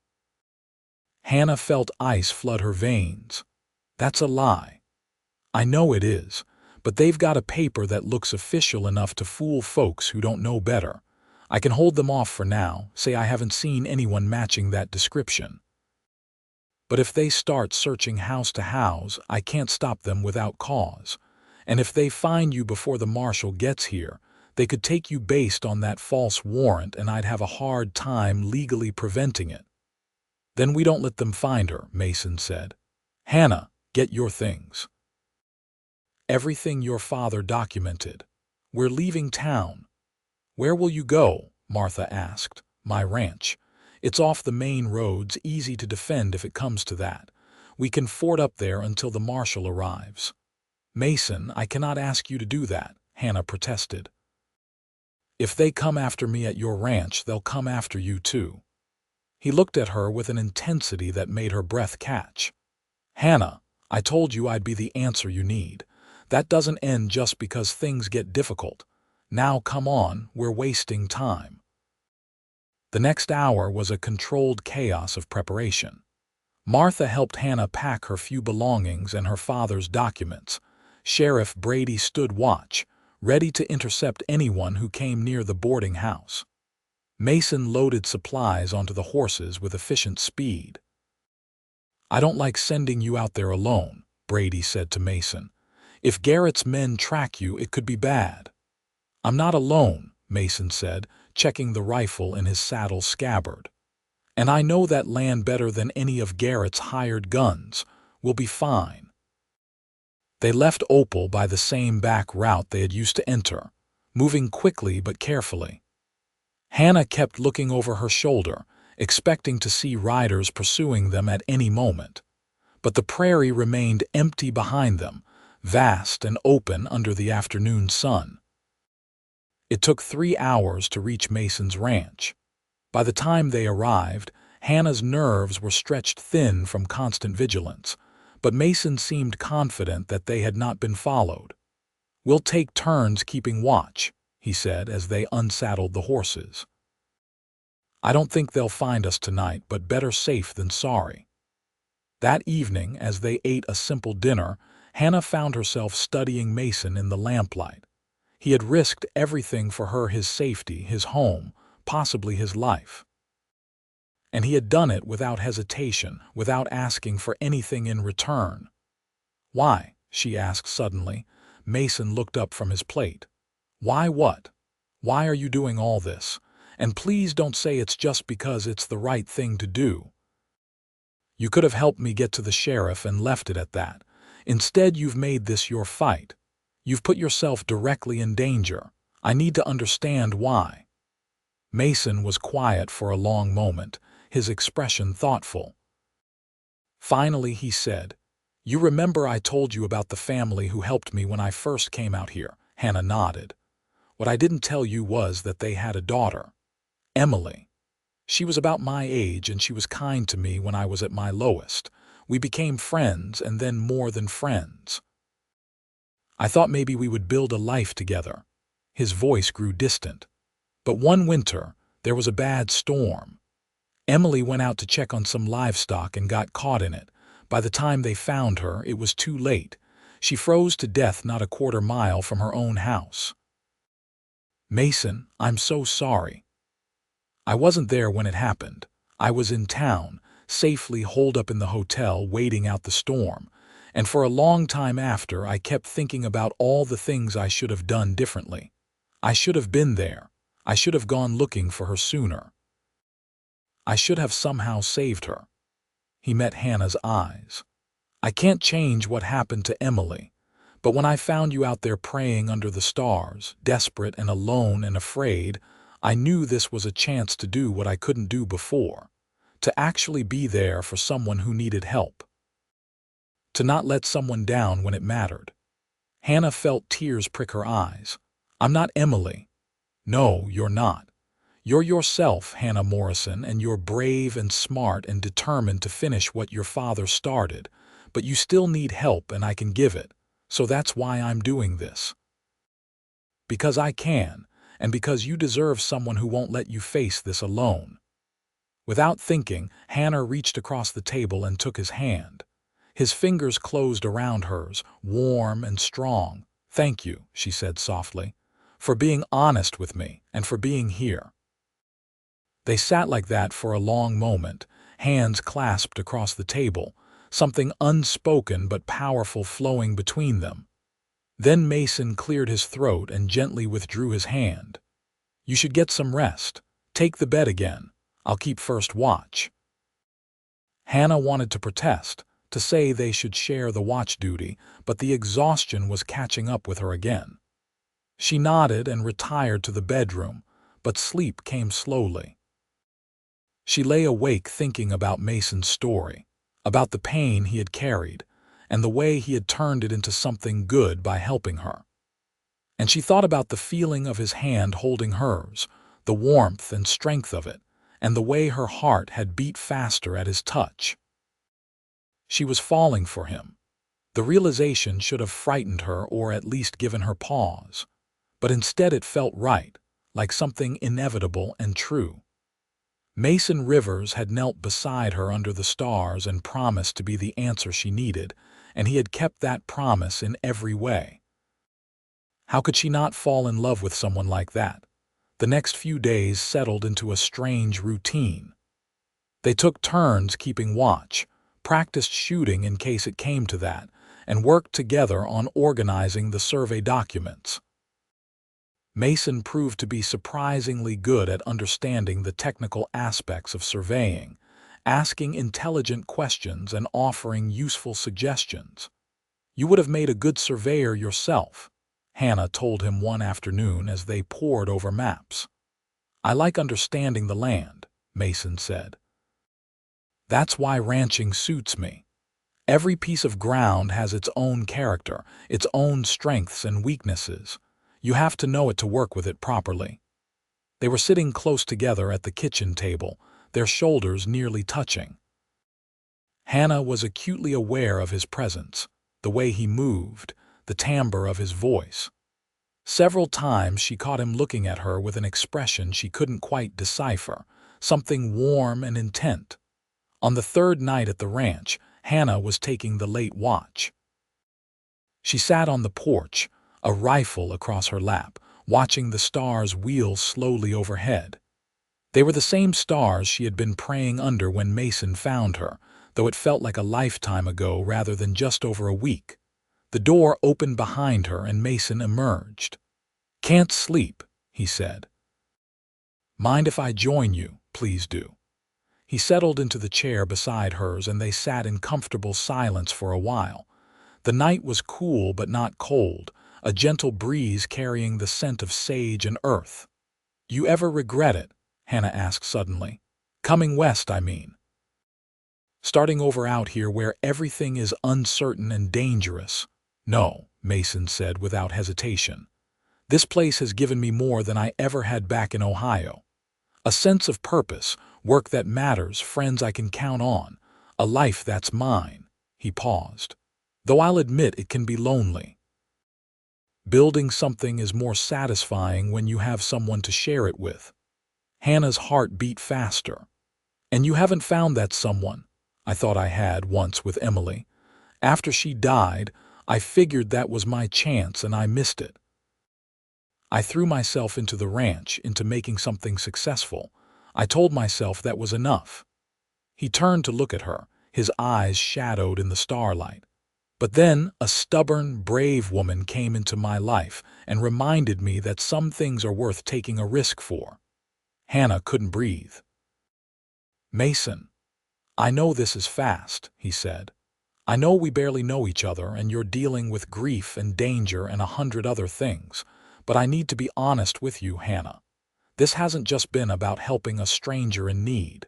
Hannah felt ice flood her veins. "That's a lie." "I know it is, but they've got a paper that looks official enough to fool folks who don't know better. I can hold them off for now, say I haven't seen anyone matching that description. But if they start searching house to house, I can't stop them without cause. And if they find you before the marshal gets here, they could take you based on that false warrant and I'd have a hard time legally preventing it." "Then we don't let them find her," Mason said. "Hannah, get your things. Everything your father documented. We're leaving town." "Where will you go?" Martha asked. "My ranch. It's off the main roads, easy to defend if it comes to that. We can fort up there until the marshal arrives." "Mason, I cannot ask you to do that," Hannah protested. "If they come after me at your ranch, they'll come after you too." He looked at her with an intensity that made her breath catch. "Hannah, I told you I'd be the answer you need. That doesn't end just because things get difficult. Now come on, we're wasting time." The next hour was a controlled chaos of preparation. Martha helped Hannah pack her few belongings and her father's documents. Sheriff Brady stood watch, ready to intercept anyone who came near the boarding house. Mason loaded supplies onto the horses with efficient speed. "I don't like sending you out there alone," Brady said to Mason. "If Garrett's men track you, it could be bad." "I'm not alone," Mason said, checking the rifle in his saddle scabbard. "And I know that land better than any of Garrett's hired guns. We'll be fine." They left Opal by the same back route they had used to enter, moving quickly but carefully. Hannah kept looking over her shoulder, expecting to see riders pursuing them at any moment. But the prairie remained empty behind them, vast and open under the afternoon sun. It took 3 hours to reach Mason's ranch. By the time they arrived, Hannah's nerves were stretched thin from constant vigilance, but Mason seemed confident that they had not been followed. "We'll take turns keeping watch," he said as they unsaddled the horses. "I don't think they'll find us tonight, but better safe than sorry." That evening, as they ate a simple dinner, Hannah found herself studying Mason in the lamplight. He had risked everything for her, his safety, his home, possibly his life. And he had done it without hesitation, without asking for anything in return. "Why?" she asked suddenly. Mason looked up from his plate. "Why what? Why are you doing all this? And please don't say it's just because it's the right thing to do. You could have helped me get to the sheriff and left it at that. Instead, you've made this your fight. You've put yourself directly in danger. I need to understand why." Mason was quiet for a long moment, his expression thoughtful. Finally, he said, "You remember I told you about the family who helped me when I first came out here?" Hannah nodded. "What I didn't tell you was that they had a daughter, Emily. She was about my age and she was kind to me when I was at my lowest. We became friends and then more than friends. I thought maybe we would build a life together." His voice grew distant. "But one winter, there was a bad storm. Emily went out to check on some livestock and got caught in it. By the time they found her, it was too late. She froze to death not a quarter mile from her own house." "Mason, I'm so sorry." "I wasn't there when it happened. I was in town, safely holed up in the hotel waiting out the storm. And for a long time after, I kept thinking about all the things I should have done differently. I should have been there. I should have gone looking for her sooner. I should have somehow saved her." He met Hannah's eyes. "I can't change what happened to Emily. But when I found you out there praying under the stars, desperate and alone and afraid, I knew this was a chance to do what I couldn't do before. To actually be there for someone who needed help. To not let someone down when it mattered." Hannah felt tears prick her eyes. "I'm not Emily." "No, you're not. You're yourself, Hannah Morrison, and you're brave and smart and determined to finish what your father started. But you still need help and I can give it. So that's why I'm doing this. Because I can, and because you deserve someone who won't let you face this alone." Without thinking, Hannah reached across the table and took his hand. His fingers closed around hers, warm and strong. "Thank you," she said softly, "for being honest with me and for being here." They sat like that for a long moment, hands clasped across the table, something unspoken but powerful flowing between them. Then Mason cleared his throat and gently withdrew his hand. "You should get some rest. Take the bed again. I'll keep first watch." Hannah wanted to protest, to say they should share the watch duty, but the exhaustion was catching up with her again. She nodded and retired to the bedroom, but sleep came slowly. She lay awake thinking about Mason's story, about the pain he had carried, and the way he had turned it into something good by helping her. And she thought about the feeling of his hand holding hers, the warmth and strength of it, and the way her heart had beat faster at his touch. She was falling for him. The realization should have frightened her or at least given her pause, but instead it felt right, like something inevitable and true. Mason Rivers had knelt beside her under the stars and promised to be the answer she needed, and he had kept that promise in every way. How could she not fall in love with someone like that? The next few days settled into a strange routine. They took turns keeping watch, practiced shooting in case it came to that, and worked together on organizing the survey documents. Mason proved to be surprisingly good at understanding the technical aspects of surveying, asking intelligent questions and offering useful suggestions. "You would have made a good surveyor yourself," Hannah told him one afternoon as they pored over maps. "I like understanding the land," Mason said. "That's why ranching suits me. Every piece of ground has its own character, its own strengths and weaknesses. You have to know it to work with it properly." They were sitting close together at the kitchen table, their shoulders nearly touching. Hannah was acutely aware of his presence, the way he moved, the timbre of his voice. Several times she caught him looking at her with an expression she couldn't quite decipher, something warm and intent. On the third night at the ranch, Hannah was taking the late watch. She sat on the porch, a rifle across her lap, watching the stars wheel slowly overhead. They were the same stars she had been praying under when Mason found her, though it felt like a lifetime ago rather than just over a week. The door opened behind her and Mason emerged. "Can't sleep," he said. "Mind if I join you? Please do." He settled into the chair beside hers and they sat in comfortable silence for a while. The night was cool but not cold, a gentle breeze carrying the scent of sage and earth. "You ever regret it?" Hannah asked suddenly. "Coming west, I mean. Starting over out here where everything is uncertain and dangerous." "No," Mason said without hesitation. "This place has given me more than I ever had back in Ohio. A sense of purpose, work that matters, friends I can count on, a life that's mine." He paused. "Though I'll admit it can be lonely. Building something is more satisfying when you have someone to share it with." Hannah's heart beat faster. "And you haven't found that someone?" "I thought I had once with Emily. After she died, I figured that was my chance and I missed it. I threw myself into the ranch, into making something successful. I told myself that was enough." He turned to look at her, his eyes shadowed in the starlight. "But then a stubborn, brave woman came into my life and reminded me that some things are worth taking a risk for." Hannah couldn't breathe. "Mason, I know this is fast," he said. "I know we barely know each other and you're dealing with grief and danger and 100 other things, but I need to be honest with you, Hannah. This hasn't just been about helping a stranger in need.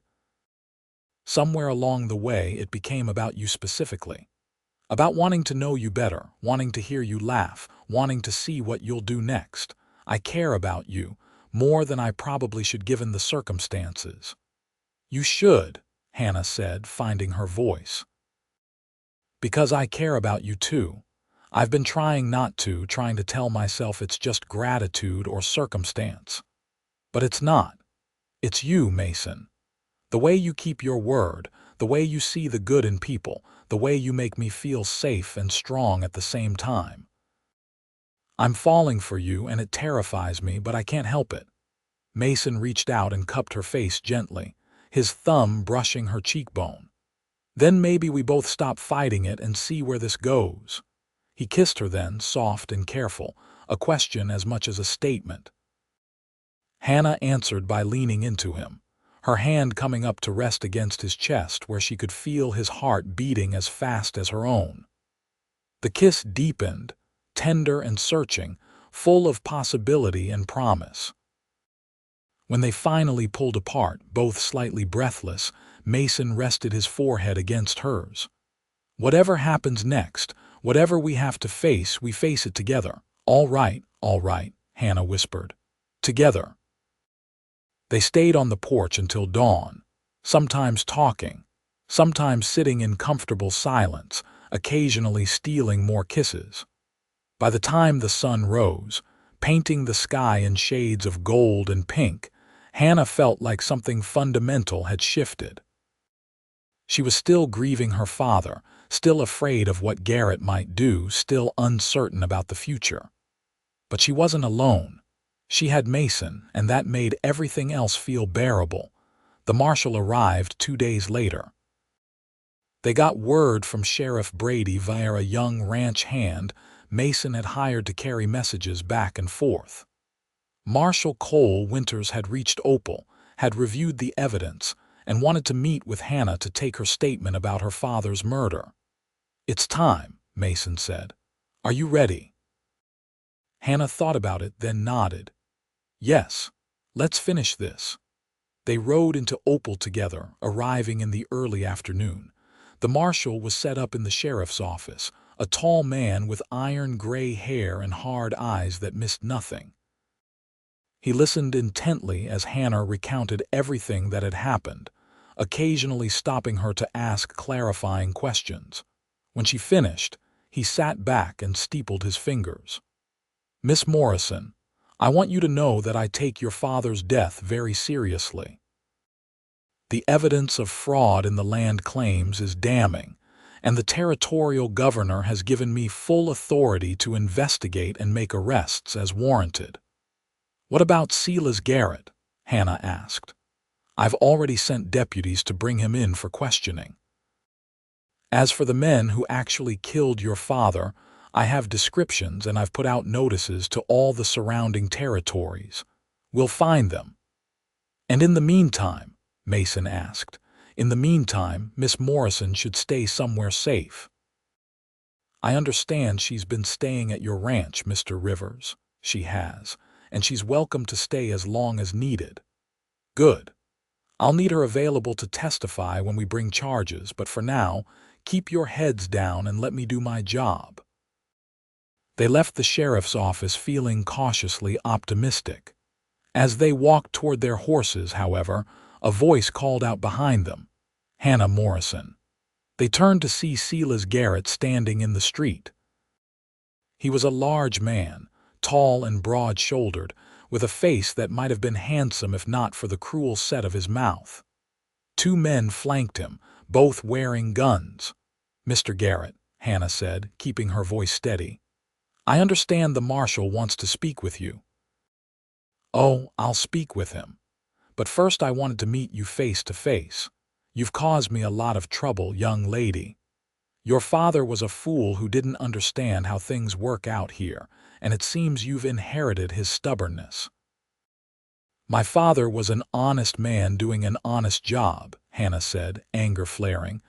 Somewhere along the way it became about you specifically. About wanting to know you better, wanting to hear you laugh, wanting to see what you'll do next. I care about you, more than I probably should given the circumstances." "You should," Hannah said, finding her voice. "Because I care about you too. I've been trying not to, trying to tell myself it's just gratitude or circumstance. But it's not. It's you, Mason. The way you keep your word, the way you see the good in people, the way you make me feel safe and strong at the same time. I'm falling for you and it terrifies me, but I can't help it." Mason reached out and cupped her face gently, his thumb brushing her cheekbone. "Then maybe we both stop fighting it and see where this goes." He kissed her then, soft and careful, a question as much as a statement. Hannah answered by leaning into him, her hand coming up to rest against his chest where she could feel his heart beating as fast as her own. The kiss deepened, tender and searching, full of possibility and promise. When they finally pulled apart, both slightly breathless, Mason rested his forehead against hers. "Whatever happens next, whatever we have to face, we face it together. All right, Hannah whispered. Together." They stayed on the porch until dawn, sometimes talking, sometimes sitting in comfortable silence, occasionally stealing more kisses. By the time the sun rose, painting the sky in shades of gold and pink, Hannah felt like something fundamental had shifted. She was still grieving her father, still afraid of what Garrett might do, still uncertain about the future. But she wasn't alone. She had Mason, and that made everything else feel bearable. The marshal arrived 2 days later. They got word from Sheriff Brady via a young ranch hand Mason had hired to carry messages back and forth. Marshal Cole Winters had reached Opal, had reviewed the evidence, and wanted to meet with Hannah to take her statement about her father's murder. "It's time," Mason said. "Are you ready?" Hannah thought about it, then nodded. "Yes, let's finish this." They rode into Opal together, arriving in the early afternoon. The marshal was set up in the sheriff's office, a tall man with iron-gray hair and hard eyes that missed nothing. He listened intently as Hannah recounted everything that had happened, occasionally stopping her to ask clarifying questions. When she finished, he sat back and steepled his fingers. "Miss Morrison, I want you to know that I take your father's death very seriously. The evidence of fraud in the land claims is damning, and the territorial governor has given me full authority to investigate and make arrests as warranted." "What about Silas Garrett?" Hannah asked. "I've already sent deputies to bring him in for questioning. As for the men who actually killed your father, I have descriptions and I've put out notices to all the surrounding territories. We'll find them." "And in the meantime," Mason asked, "in the meantime, Miss Morrison should stay somewhere safe." "I understand she's been staying at your ranch, Mr. Rivers." "She has, and she's welcome to stay as long as needed." "Good. I'll need her available to testify when we bring charges, but for now, keep your heads down and let me do my job." They left the sheriff's office feeling cautiously optimistic. As they walked toward their horses, however, a voice called out behind them, "Hannah Morrison." They turned to see Silas Garrett standing in the street. He was a large man, tall and broad-shouldered, with a face that might have been handsome if not for the cruel set of his mouth. 2 men flanked him, both wearing guns. "Mr. Garrett," Hannah said, keeping her voice steady, "I understand the marshal wants to speak with you." "Oh, I'll speak with him. But first I wanted to meet you face to face. You've caused me a lot of trouble, young lady. Your father was a fool who didn't understand how things work out here, and it seems you've inherited his stubbornness." "My father was an honest man doing an honest job," Hannah said, anger flaring,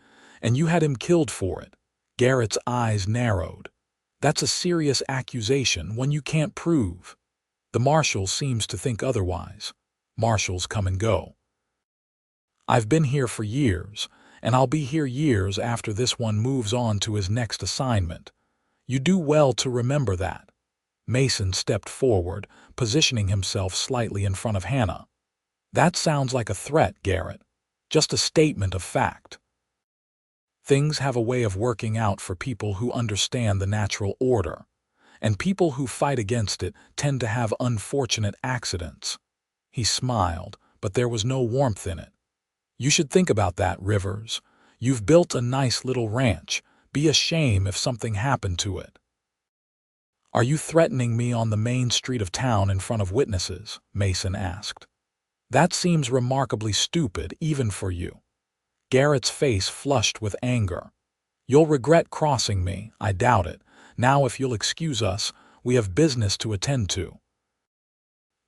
"and you had him killed for it." Garrett's eyes narrowed. "That's a serious accusation, one you can't prove." "The marshal seems to think otherwise. Marshals come and go. I've been here for years, and I'll be here years after this one moves on to his next assignment. You do well to remember that." Mason stepped forward, positioning himself slightly in front of Hannah. "That sounds like a threat, Garrett. Just a statement of fact. Things have a way of working out for people who understand the natural order, and people who fight against it tend to have unfortunate accidents." He smiled, but there was no warmth in it. "You should think about that, Rivers. You've built a nice little ranch. Be a shame if something happened to it." "Are you threatening me on the main street of town in front of witnesses?" Mason asked. "That seems remarkably stupid, even for you." Garrett's face flushed with anger. "You'll regret crossing me, I doubt it, Now, if you'll excuse us, we have business to attend to."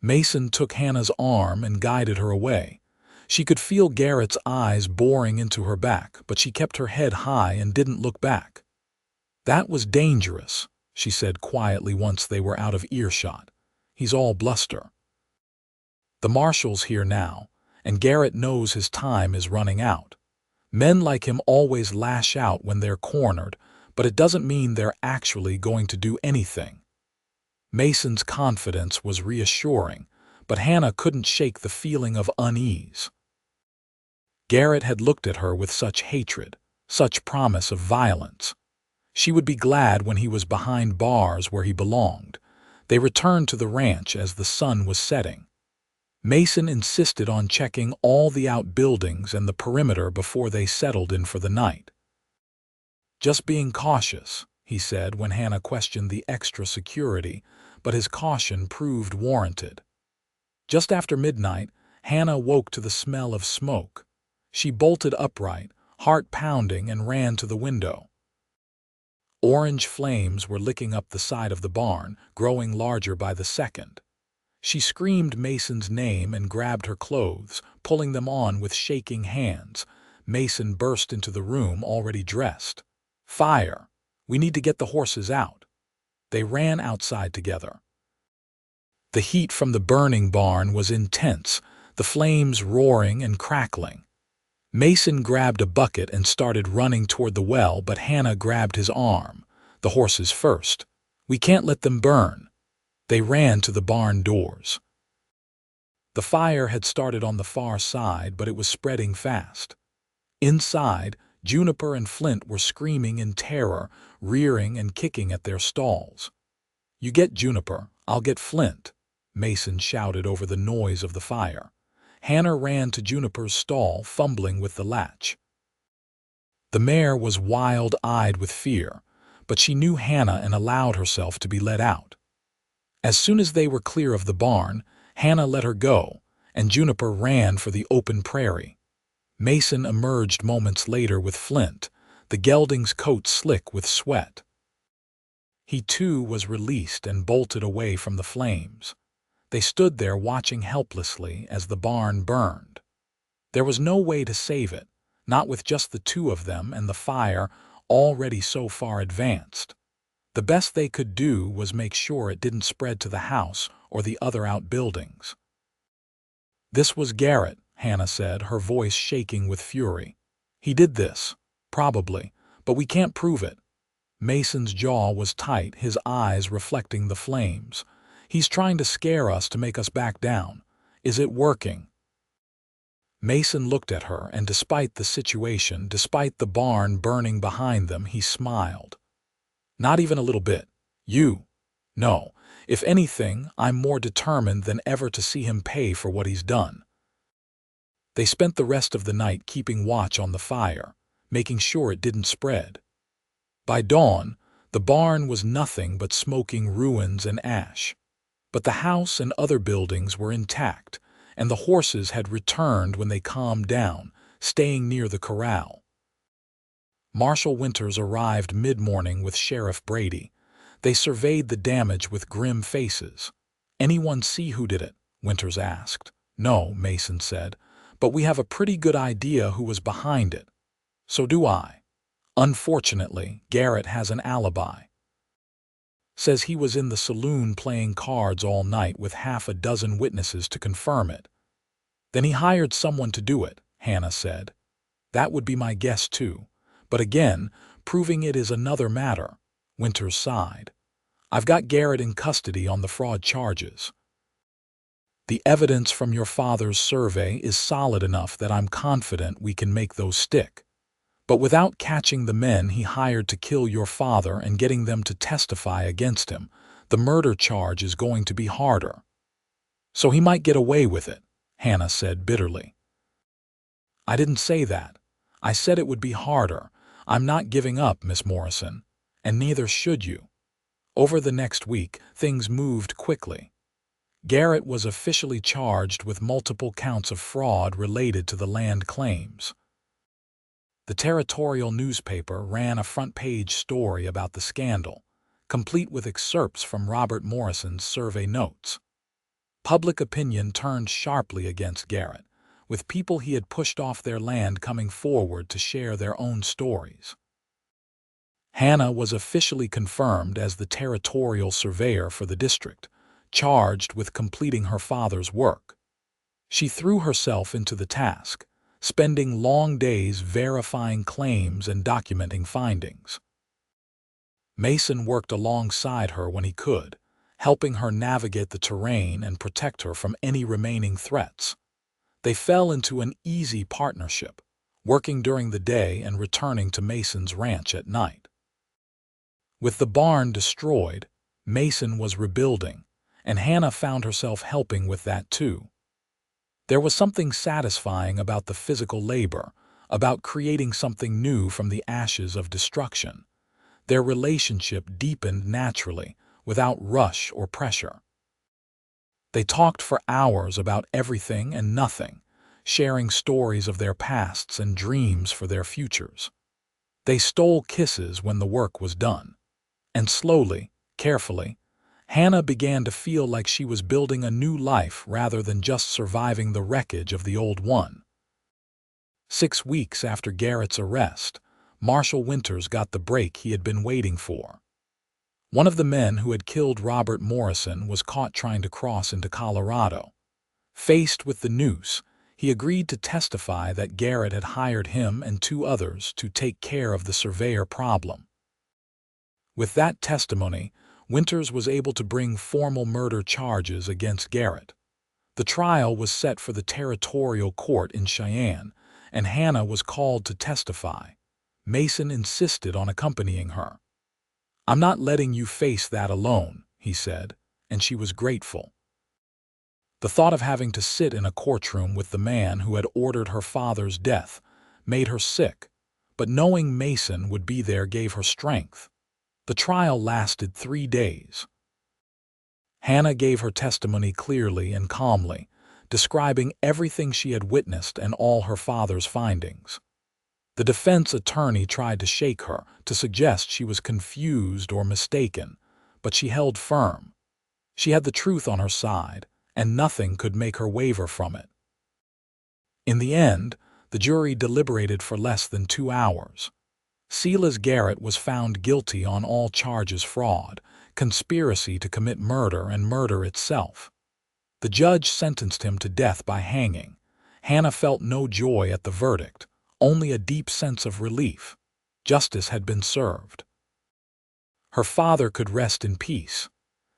Mason took Hannah's arm and guided her away. She could feel Garrett's eyes boring into her back, but she kept her head high and didn't look back. "That was dangerous," she said quietly once they were out of earshot. "He's all bluster. The marshal's here now, and Garrett knows his time is running out. Men like him always lash out when they're cornered, but it doesn't mean they're actually going to do anything." Mason's confidence was reassuring, but Hannah couldn't shake the feeling of unease. Garrett had looked at her with such hatred, such promise of violence. She would be glad when he was behind bars where he belonged. They returned to the ranch as the sun was setting. Mason insisted on checking all the outbuildings and the perimeter before they settled in for the night. "Just being cautious," he said when Hannah questioned the extra security, but his caution proved warranted. Just after midnight, Hannah woke to the smell of smoke. She bolted upright, heart pounding, and ran to the window. Orange flames were licking up the side of the barn, growing larger by the second. She screamed Mason's name and grabbed her clothes, pulling them on with shaking hands. Mason burst into the room, already dressed. "Fire! We need to get the horses out." They ran outside together. The heat from the burning barn was intense, the flames roaring and crackling. Mason grabbed a bucket and started running toward the well, but Hannah grabbed his arm. "The horses first. We can't let them burn." They ran to the barn doors. The fire had started on the far side, but it was spreading fast. Inside, Juniper and Flint were screaming in terror, rearing and kicking at their stalls. "You get Juniper, I'll get Flint," Mason shouted over the noise of the fire. Hannah ran to Juniper's stall, fumbling with the latch. The mare was wild-eyed with fear, but she knew Hannah and allowed herself to be let out. As soon as they were clear of the barn, Hannah let her go, and Juniper ran for the open prairie. Mason emerged moments later with Flint, the gelding's coat slick with sweat. He too was released and bolted away from the flames. They stood there watching helplessly as the barn burned. There was no way to save it, not with just the two of them and the fire already so far advanced. The best they could do was make sure it didn't spread to the house or the other outbuildings. "This was Garrett," Hannah said, her voice shaking with fury. "He did this, probably, but we can't prove it." Mason's jaw was tight, his eyes reflecting the flames. "He's trying to scare us to make us back down. Is it working?" Mason looked at her, and despite the situation, despite the barn burning behind them, he smiled. "Not even a little bit. No. If anything, I'm more determined than ever to see him pay for what he's done." They spent the rest of the night keeping watch on the fire, making sure it didn't spread. By dawn, the barn was nothing but smoking ruins and ash. But the house and other buildings were intact, and the horses had returned when they calmed down, staying near the corral. Marshal Winters arrived mid-morning with Sheriff Brady. They surveyed the damage with grim faces. "Anyone see who did it?" Winters asked. "No," Mason said, "but we have a pretty good idea who was behind it." "So do I. Unfortunately, Garrett has an alibi. Says he was in the saloon playing cards all night with half a dozen witnesses to confirm it." "Then he hired someone to do it," Hannah said. "That would be my guess too. But again, proving it is another matter." Winters sighed. "I've got Garrett in custody on the fraud charges. The evidence from your father's survey is solid enough that I'm confident we can make those stick. But without catching the men he hired to kill your father and getting them to testify against him, the murder charge is going to be harder." "So he might get away with it," Hannah said bitterly. "I didn't say that. I said it would be harder. I'm not giving up, Miss Morrison, and neither should you." Over the next week, things moved quickly. Garrett was officially charged with multiple counts of fraud related to the land claims. The territorial newspaper ran a front-page story about the scandal. complete with excerpts from Robert Morrison's survey notes. Public opinion turned sharply against Garrett, with people he had pushed off their land coming forward to share their own stories. Hannah was officially confirmed as the territorial surveyor for the district, charged with completing her father's work. She threw herself into the task, spending long days verifying claims and documenting findings. Mason worked alongside her when he could, helping her navigate the terrain and protect her from any remaining threats. They fell into an easy partnership, working during the day and returning to Mason's ranch at night. With the barn destroyed, Mason was rebuilding, and Hannah found herself helping with that too. There was something satisfying about the physical labor, about creating something new from the ashes of destruction. Their relationship deepened naturally, without rush or pressure. They talked for hours about everything and nothing, sharing stories of their pasts and dreams for their futures. They stole kisses when the work was done. And slowly, carefully, Hannah began to feel like she was building a new life rather than just surviving the wreckage of the old one. 6 weeks after Garrett's arrest, Marshal Winters got the break he had been waiting for. One of the men who had killed Robert Morrison was caught trying to cross into Colorado. Faced with the noose, he agreed to testify that Garrett had hired him and 2 others to take care of the surveyor problem. With that testimony, Winters was able to bring formal murder charges against Garrett. The trial was set for the territorial court in Cheyenne, and Hannah was called to testify. Mason insisted on accompanying her. "I'm not letting you face that alone," he said, and she was grateful. The thought of having to sit in a courtroom with the man who had ordered her father's death made her sick, but knowing Mason would be there gave her strength. The trial lasted 3 days. Hannah gave her testimony clearly and calmly, describing everything she had witnessed and all her father's findings. The defense attorney tried to shake her, to suggest she was confused or mistaken, but she held firm. She had the truth on her side, and nothing could make her waver from it. In the end, the jury deliberated for less than 2 hours. Silas Garrett was found guilty on all charges: fraud, conspiracy to commit murder, and murder itself. The judge sentenced him to death by hanging. Hannah felt no joy at the verdict, only a deep sense of relief. Justice had been served. Her father could rest in peace.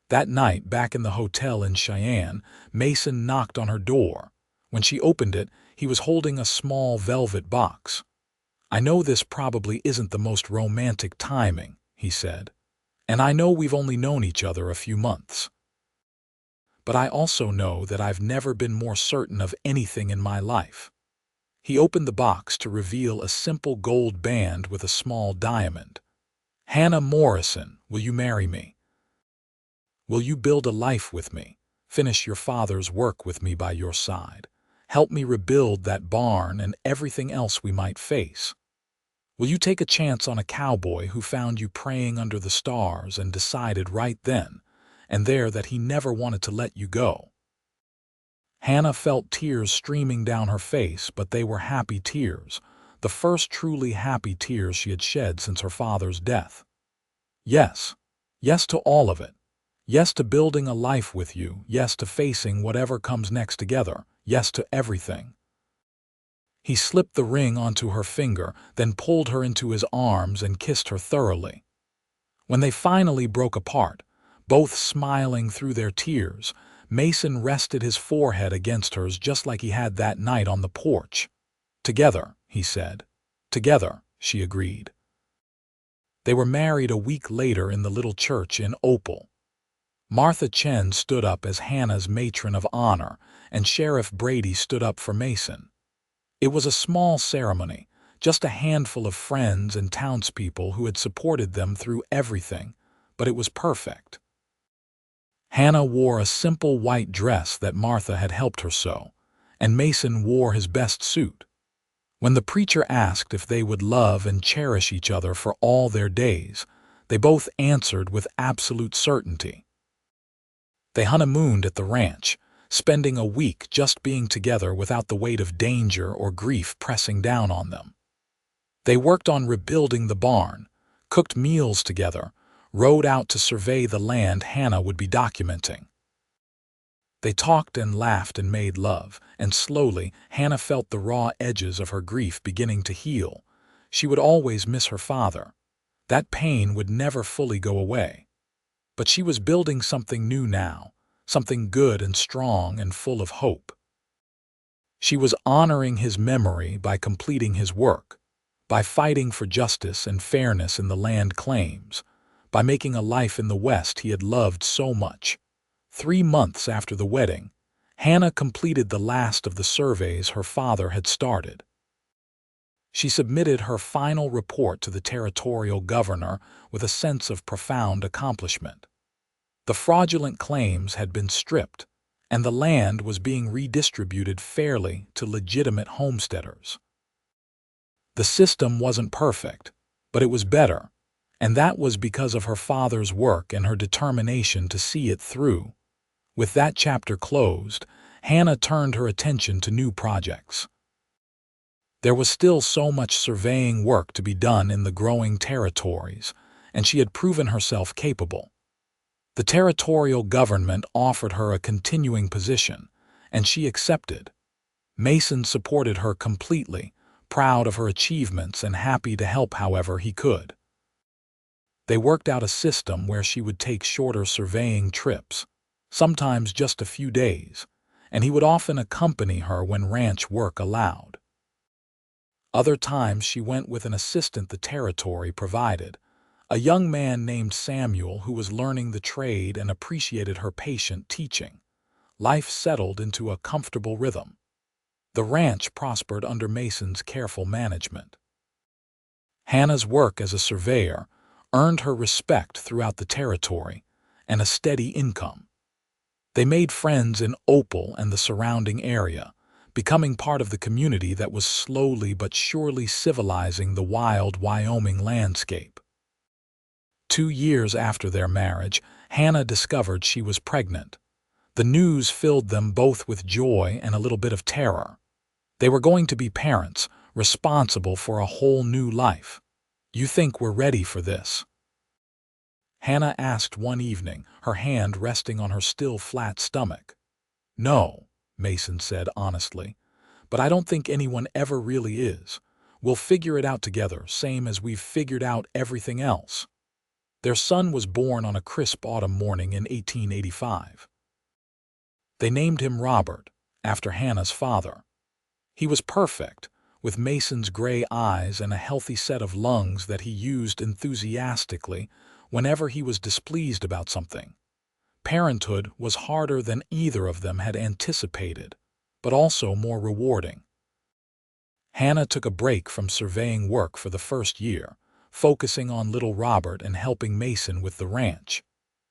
That night, back in the hotel in Cheyenne, Mason knocked on her door. When she opened it, he was holding a small velvet box. "I know this probably isn't the most romantic timing," he said, "and I know we've only known each other a few months. But I also know that I've never been more certain of anything in my life." He opened the box to reveal a simple gold band with a small diamond. "Hannah Morrison, will you marry me? Will you build a life with me, finish your father's work with me by your side, help me rebuild that barn and everything else we might face? Will you take a chance on a cowboy who found you praying under the stars and decided right then and there that he never wanted to let you go?" Hannah felt tears streaming down her face, but they were happy tears, the first truly happy tears she had shed since her father's death. Yes, yes to all of it. Yes to building a life with you, yes to facing whatever comes next together, yes to everything. He slipped the ring onto her finger, then pulled her into his arms and kissed her thoroughly. When they finally broke apart, both smiling through their tears, Mason rested his forehead against hers just like he had that night on the porch. "Together," he said. "Together," she agreed. They were married a week later in the little church in Opal. Martha Chen stood up as Hannah's matron of honor, and Sheriff Brady stood up for Mason. It was a small ceremony, just a handful of friends and townspeople who had supported them through everything, but it was perfect. Hannah wore a simple white dress that Martha had helped her sew, and Mason wore his best suit. When the preacher asked if they would love and cherish each other for all their days, They both answered with absolute certainty. They honeymooned at the ranch, spending a week just being together without the weight of danger or grief pressing down on them. They worked on rebuilding the barn, cooked meals together, rode out to survey the land Hannah would be documenting. They talked and laughed and made love, and slowly Hannah felt the raw edges of her grief beginning to heal. She would always miss her father. That pain would never fully go away. But she was building something new now, something good and strong and full of hope. She was honoring his memory by completing his work, by fighting for justice and fairness in the land claims, by making a life in the West he had loved so much. 3 months after the wedding, Hannah completed the last of the surveys her father had started. She submitted her final report to the territorial governor with a sense of profound accomplishment. The fraudulent claims had been stripped, and the land was being redistributed fairly to legitimate homesteaders. The system wasn't perfect, but it was better, and that was because of her father's work and her determination to see it through. With that chapter closed, Hannah turned her attention to new projects. There was still so much surveying work to be done in the growing territories, and she had proven herself capable. The territorial government offered her a continuing position, and she accepted. Mason supported her completely, proud of her achievements and happy to help however he could. They worked out a system where she would take shorter surveying trips, sometimes just a few days, and he would often accompany her when ranch work allowed. Other times she went with an assistant the territory provided, a young man named Samuel who was learning the trade and appreciated her patient teaching. Life settled into a comfortable rhythm. The ranch prospered under Mason's careful management. Hannah's work as a surveyor earned her respect throughout the territory and a steady income. They made friends in Opal and the surrounding area, becoming part of the community that was slowly but surely civilizing the wild Wyoming landscape. 2 years after their marriage, Hannah discovered she was pregnant. The news filled them both with joy and a little bit of terror. They were going to be parents, responsible for a whole new life. "You think we're ready for this?" Hannah asked one evening, her hand resting on her still flat stomach. "No," Mason said honestly, "but I don't think anyone ever really is. We'll figure it out together, same as we've figured out everything else." Their son was born on a crisp autumn morning in 1885. They named him Robert, after Hannah's father. He was perfect, with Mason's gray eyes and a healthy set of lungs that he used enthusiastically whenever he was displeased about something. Parenthood was harder than either of them had anticipated, but also more rewarding. Hannah took a break from surveying work for the first year, focusing on little Robert and helping Mason with the ranch.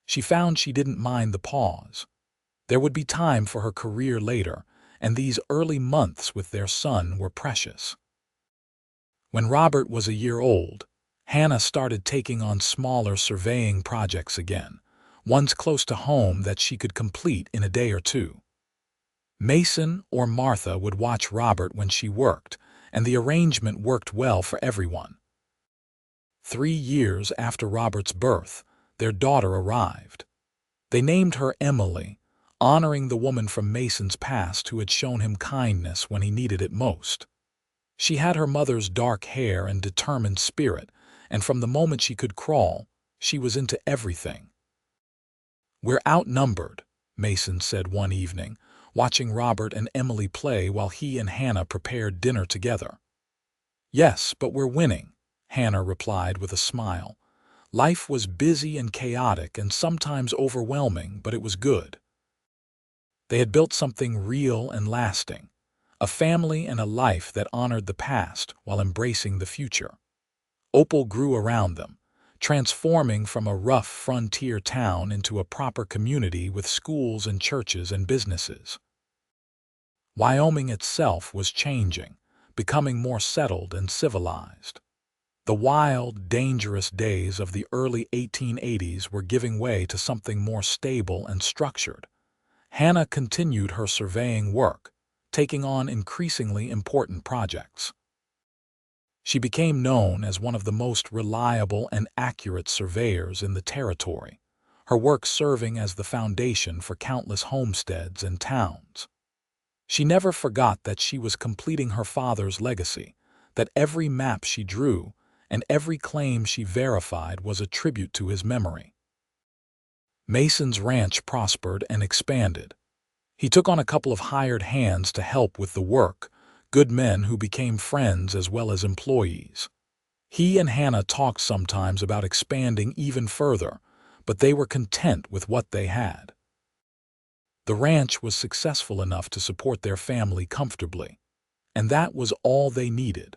She found she didn't mind the pause. There would be time for her career later, and these early months with their son were precious. When Robert was a year old, Hannah started taking on smaller surveying projects again, ones close to home that she could complete in a day or two. Mason or Martha would watch Robert when she worked, and the arrangement worked well for everyone. 3 years after Robert's birth, their daughter arrived. They named her Emily, honoring the woman from Mason's past who had shown him kindness when he needed it most. She had her mother's dark hair and determined spirit, and from the moment she could crawl, she was into everything. "We're outnumbered," Mason said one evening, watching Robert and Emily play while he and Hannah prepared dinner together. "Yes, but we're winning," Hannah replied with a smile. Life was busy and chaotic and sometimes overwhelming, but it was good. They had built something real and lasting, a family and a life that honored the past while embracing the future. Opal grew around them, transforming from a rough frontier town into a proper community with schools and churches and businesses. Wyoming itself was changing, becoming more settled and civilized. The wild, dangerous days of the early 1880s were giving way to something more stable and structured. Hannah continued her surveying work, taking on increasingly important projects. She became known as one of the most reliable and accurate surveyors in the territory, her work serving as the foundation for countless homesteads and towns. She never forgot that she was completing her father's legacy, that every map she drew and every claim she verified was a tribute to his memory. Mason's ranch prospered and expanded. He took on a couple of hired hands to help with the work, good men who became friends as well as employees. He and Hannah talked sometimes about expanding even further, but they were content with what they had. The ranch was successful enough to support their family comfortably, and that was all they needed.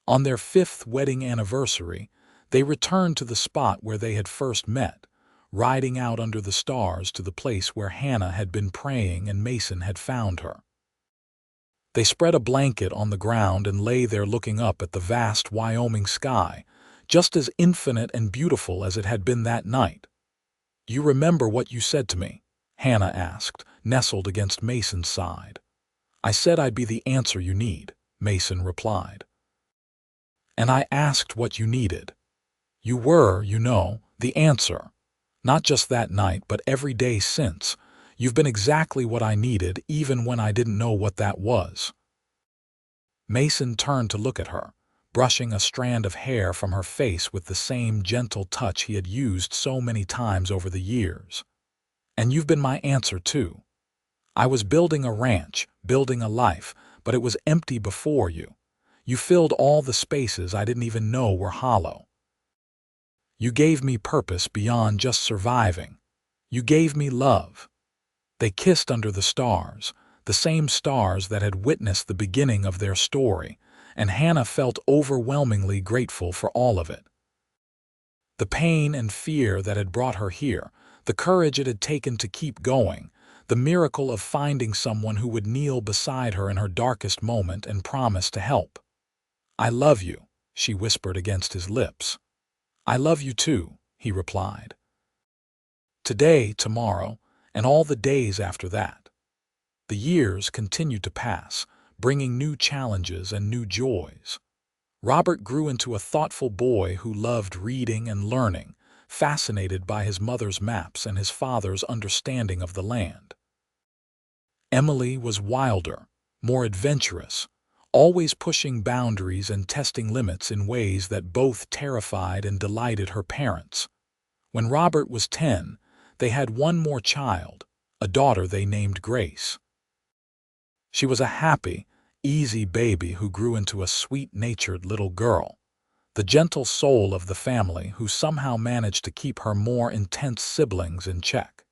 On their 5th wedding anniversary, they returned to the spot where they had first met, riding out under the stars to the place where Hannah had been praying and Mason had found her. They spread a blanket on the ground and lay there looking up at the vast Wyoming sky, just as infinite and beautiful as it had been that night. "You remember what you said to me?" Hannah asked, nestled against Mason's side. "I said I'd be the answer you need," Mason replied. "And I asked what you needed. You were, the answer. Not just that night, but every day since. You've been exactly what I needed, even when I didn't know what that was." Mason turned to look at her, brushing a strand of hair from her face with the same gentle touch he had used so many times over the years. "And you've been my answer, too. I was building a ranch, building a life, but it was empty before you. You filled all the spaces I didn't even know were hollow. You gave me purpose beyond just surviving. You gave me love." They kissed under the stars, the same stars that had witnessed the beginning of their story, and Hannah felt overwhelmingly grateful for all of it. The pain and fear that had brought her here, the courage it had taken to keep going, the miracle of finding someone who would kneel beside her in her darkest moment and promise to help. "I love you," she whispered against his lips. "I love you too," he replied. Today, tomorrow, and all the days after that. The years continued to pass, bringing new challenges and new joys. Robert grew into a thoughtful boy who loved reading and learning, fascinated by his mother's maps and his father's understanding of the land. Emily was wilder, more adventurous, always pushing boundaries and testing limits in ways that both terrified and delighted her parents. When Robert was 10, they had one more child, a daughter they named Grace. She was a happy, easy baby who grew into a sweet-natured little girl, the gentle soul of the family who somehow managed to keep her more intense siblings in check.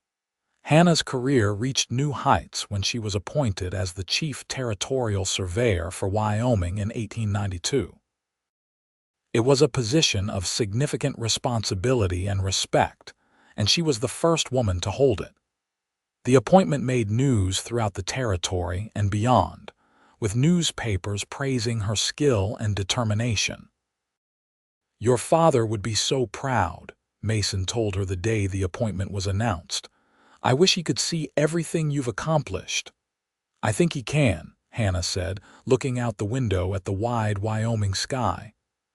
Hannah's career reached new heights when she was appointed as the chief territorial surveyor for Wyoming in 1892. It was a position of significant responsibility and respect, and she was the first woman to hold it. The appointment made news throughout the territory and beyond, with newspapers praising her skill and determination. "Your father would be so proud," Mason told her the day the appointment was announced. "I wish he could see everything you've accomplished." "I think he can," Hannah said, looking out the window at the wide Wyoming sky.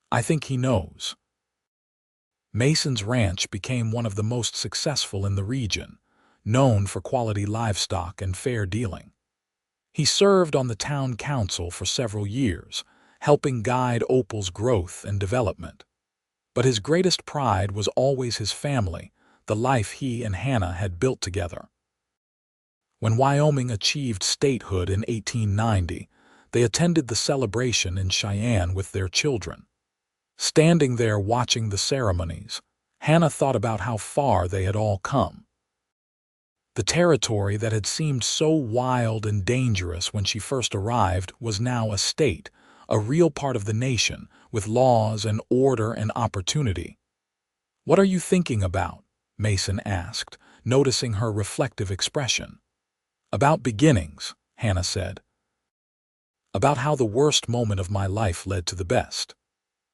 "I think he knows." Mason's ranch became one of the most successful in the region, known for quality livestock and fair dealing. He served on the town council for several years, helping guide Opal's growth and development. But his greatest pride was always his family, the life he and Hannah had built together. When Wyoming achieved statehood in 1890, they attended the celebration in Cheyenne with their children. Standing there watching the ceremonies, Hannah thought about how far they had all come. The territory that had seemed so wild and dangerous when she first arrived was now a state, a real part of the nation, with laws and order and opportunity. "What are you thinking about?" Mason asked, noticing her reflective expression. "About beginnings," Hannah said. "About how the worst moment of my life led to the best.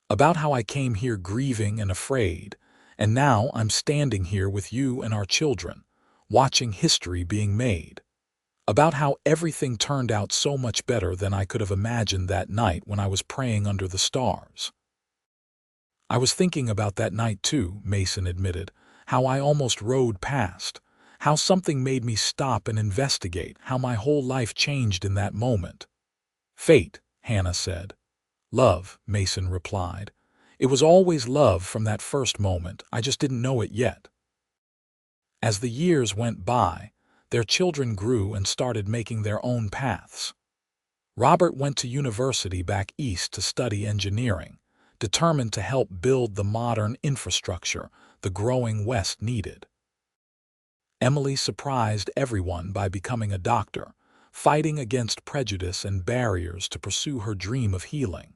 About how I came here grieving and afraid, and now I'm standing here with you and our children, watching history being made. About how everything turned out so much better than I could have imagined that night when I was praying under the stars. I was thinking about that night too, Mason admitted, how I almost rode past, how something made me stop and investigate, how my whole life changed in that moment. Fate, Hannah said. Love, Mason replied. It was always love from that first moment, I just didn't know it yet. As the years went by, their children grew and started making their own paths. Robert went to university back east to study engineering, determined to help build the modern infrastructure the growing West needed. Emily surprised everyone by becoming a doctor, fighting against prejudice and barriers to pursue her dream of healing.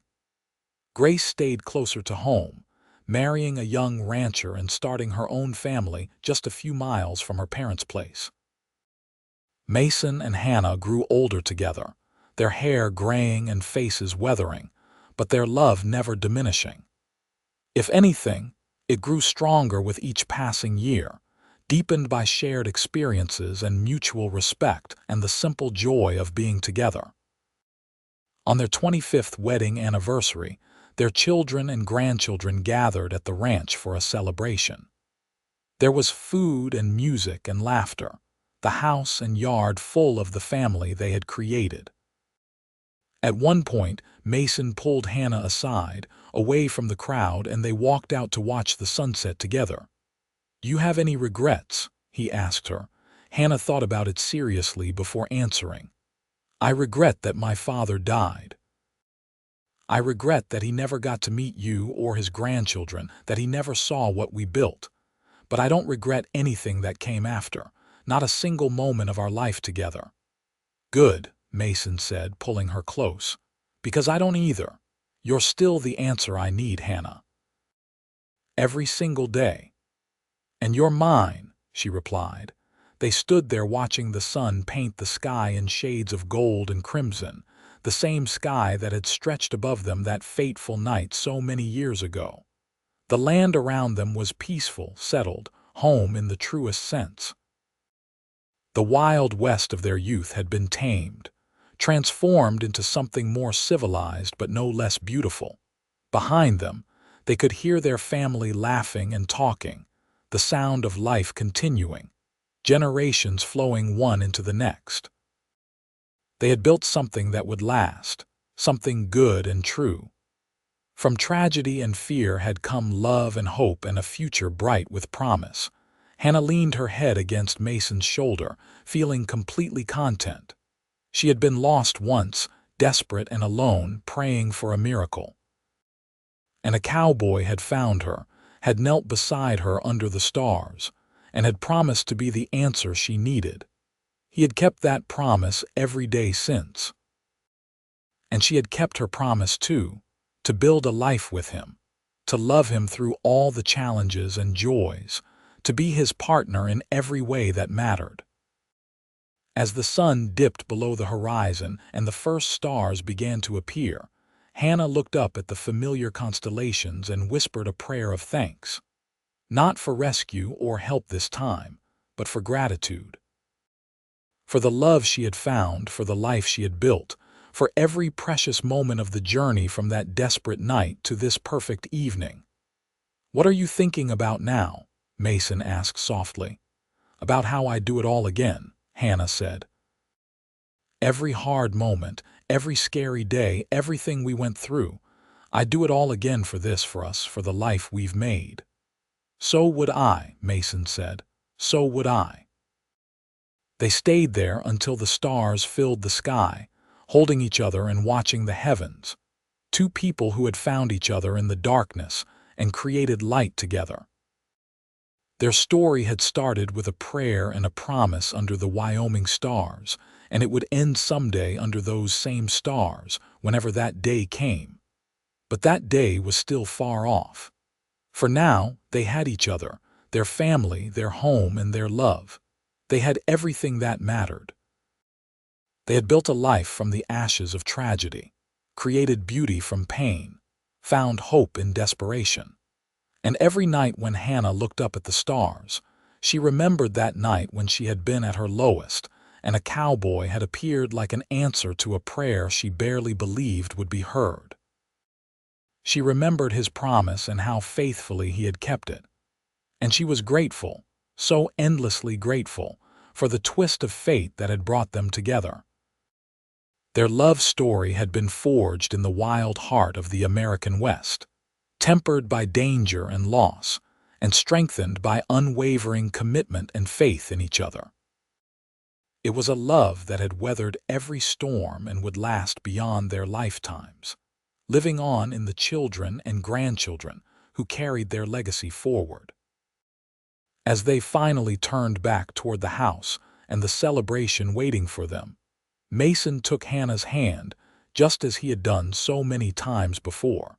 Grace stayed closer to home, marrying a young rancher and starting her own family just a few miles from her parents' place. Mason and Hannah grew older together, their hair graying and faces weathering, but their love never diminishing. If anything, it grew stronger with each passing year, deepened by shared experiences and mutual respect and the simple joy of being together. On their 25th wedding anniversary, their children and grandchildren gathered at the ranch for a celebration. There was food and music and laughter, the house and yard full of the family they had created. At one point, Mason pulled Hannah aside, away from the crowd, and they walked out to watch the sunset together. "Do you have any regrets?" he asked her. Hannah thought about it seriously before answering. "I regret that my father died. I regret that he never got to meet you or his grandchildren, that he never saw what we built. But I don't regret anything that came after, not a single moment of our life together." "Good," Mason said, pulling her close. "Because I don't either. You're still the answer I need, Hannah. Every single day." "And you're mine," she replied. They stood there watching the sun paint the sky in shades of gold and crimson, the same sky that had stretched above them that fateful night so many years ago. The land around them was peaceful, settled, home in the truest sense. The wild west of their youth had been tamed, transformed into something more civilized but no less beautiful. Behind them, they could hear their family laughing and talking, the sound of life continuing, generations flowing one into the next. They had built something that would last, something good and true. From tragedy and fear had come love and hope and a future bright with promise. Hannah leaned her head against Mason's shoulder, feeling completely content. She had been lost once, desperate and alone, praying for a miracle. And a cowboy had found her, had knelt beside her under the stars, and had promised to be the answer she needed. He had kept that promise every day since. And she had kept her promise too, to build a life with him, to love him through all the challenges and joys, to be his partner in every way that mattered. As the sun dipped below the horizon and the first stars began to appear, Hannah looked up at the familiar constellations and whispered a prayer of thanks. Not for rescue or help this time, but for gratitude. For the love she had found, for the life she had built, for every precious moment of the journey from that desperate night to this perfect evening. "What are you thinking about now?" Mason asked softly. "About how I'd do it all again," Hannah said. "Every hard moment, every scary day, everything we went through, I'd do it all again for this, for us, for the life we've made." "So would I," Mason said. "So would I." They stayed there until the stars filled the sky, holding each other and watching the heavens. Two people who had found each other in the darkness and created light together. Their story had started with a prayer and a promise under the Wyoming stars, and it would end someday under those same stars, whenever that day came. But that day was still far off. For now, they had each other, their family, their home, and their love. They had everything that mattered. They had built a life from the ashes of tragedy, created beauty from pain, found hope in desperation. And every night when Hannah looked up at the stars, she remembered that night when she had been at her lowest, and a cowboy had appeared like an answer to a prayer she barely believed would be heard. She remembered his promise and how faithfully he had kept it. And she was grateful, so endlessly grateful, for the twist of fate that had brought them together. Their love story had been forged in the wild heart of the American West, tempered by danger and loss, and strengthened by unwavering commitment and faith in each other. It was a love that had weathered every storm and would last beyond their lifetimes, living on in the children and grandchildren who carried their legacy forward. As they finally turned back toward the house and the celebration waiting for them, Mason took Hannah's hand just as he had done so many times before.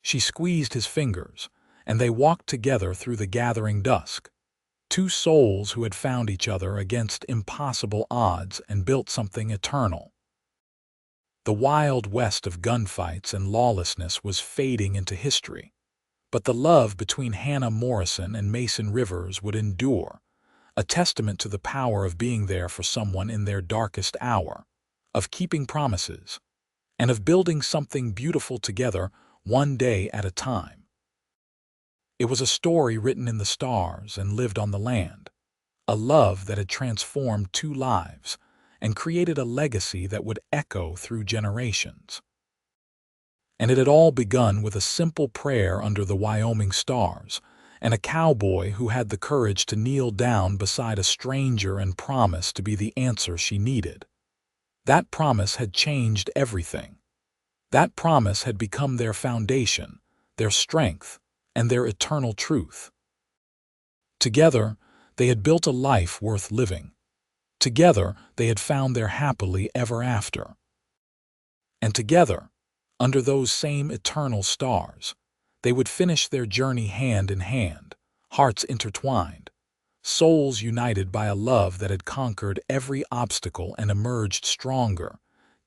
She squeezed his fingers, and they walked together through the gathering dusk, two souls who had found each other against impossible odds and built something eternal. The wild west of gunfights and lawlessness was fading into history, but the love between Hannah Morrison and Mason Rivers would endure, a testament to the power of being there for someone in their darkest hour, of keeping promises, and of building something beautiful together one day at a time. It was a story written in the stars and lived on the land, a love that had transformed two lives and created a legacy that would echo through generations. And it had all begun with a simple prayer under the Wyoming stars, and a cowboy who had the courage to kneel down beside a stranger and promise to be the answer she needed. That promise had changed everything. That promise had become their foundation, their strength, and their eternal truth. Together, they had built a life worth living. Together, they had found their happily ever after. And together, under those same eternal stars, they would finish their journey hand in hand, hearts intertwined, souls united by a love that had conquered every obstacle and emerged stronger,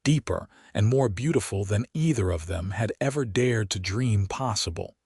deeper, and more beautiful than either of them had ever dared to dream possible.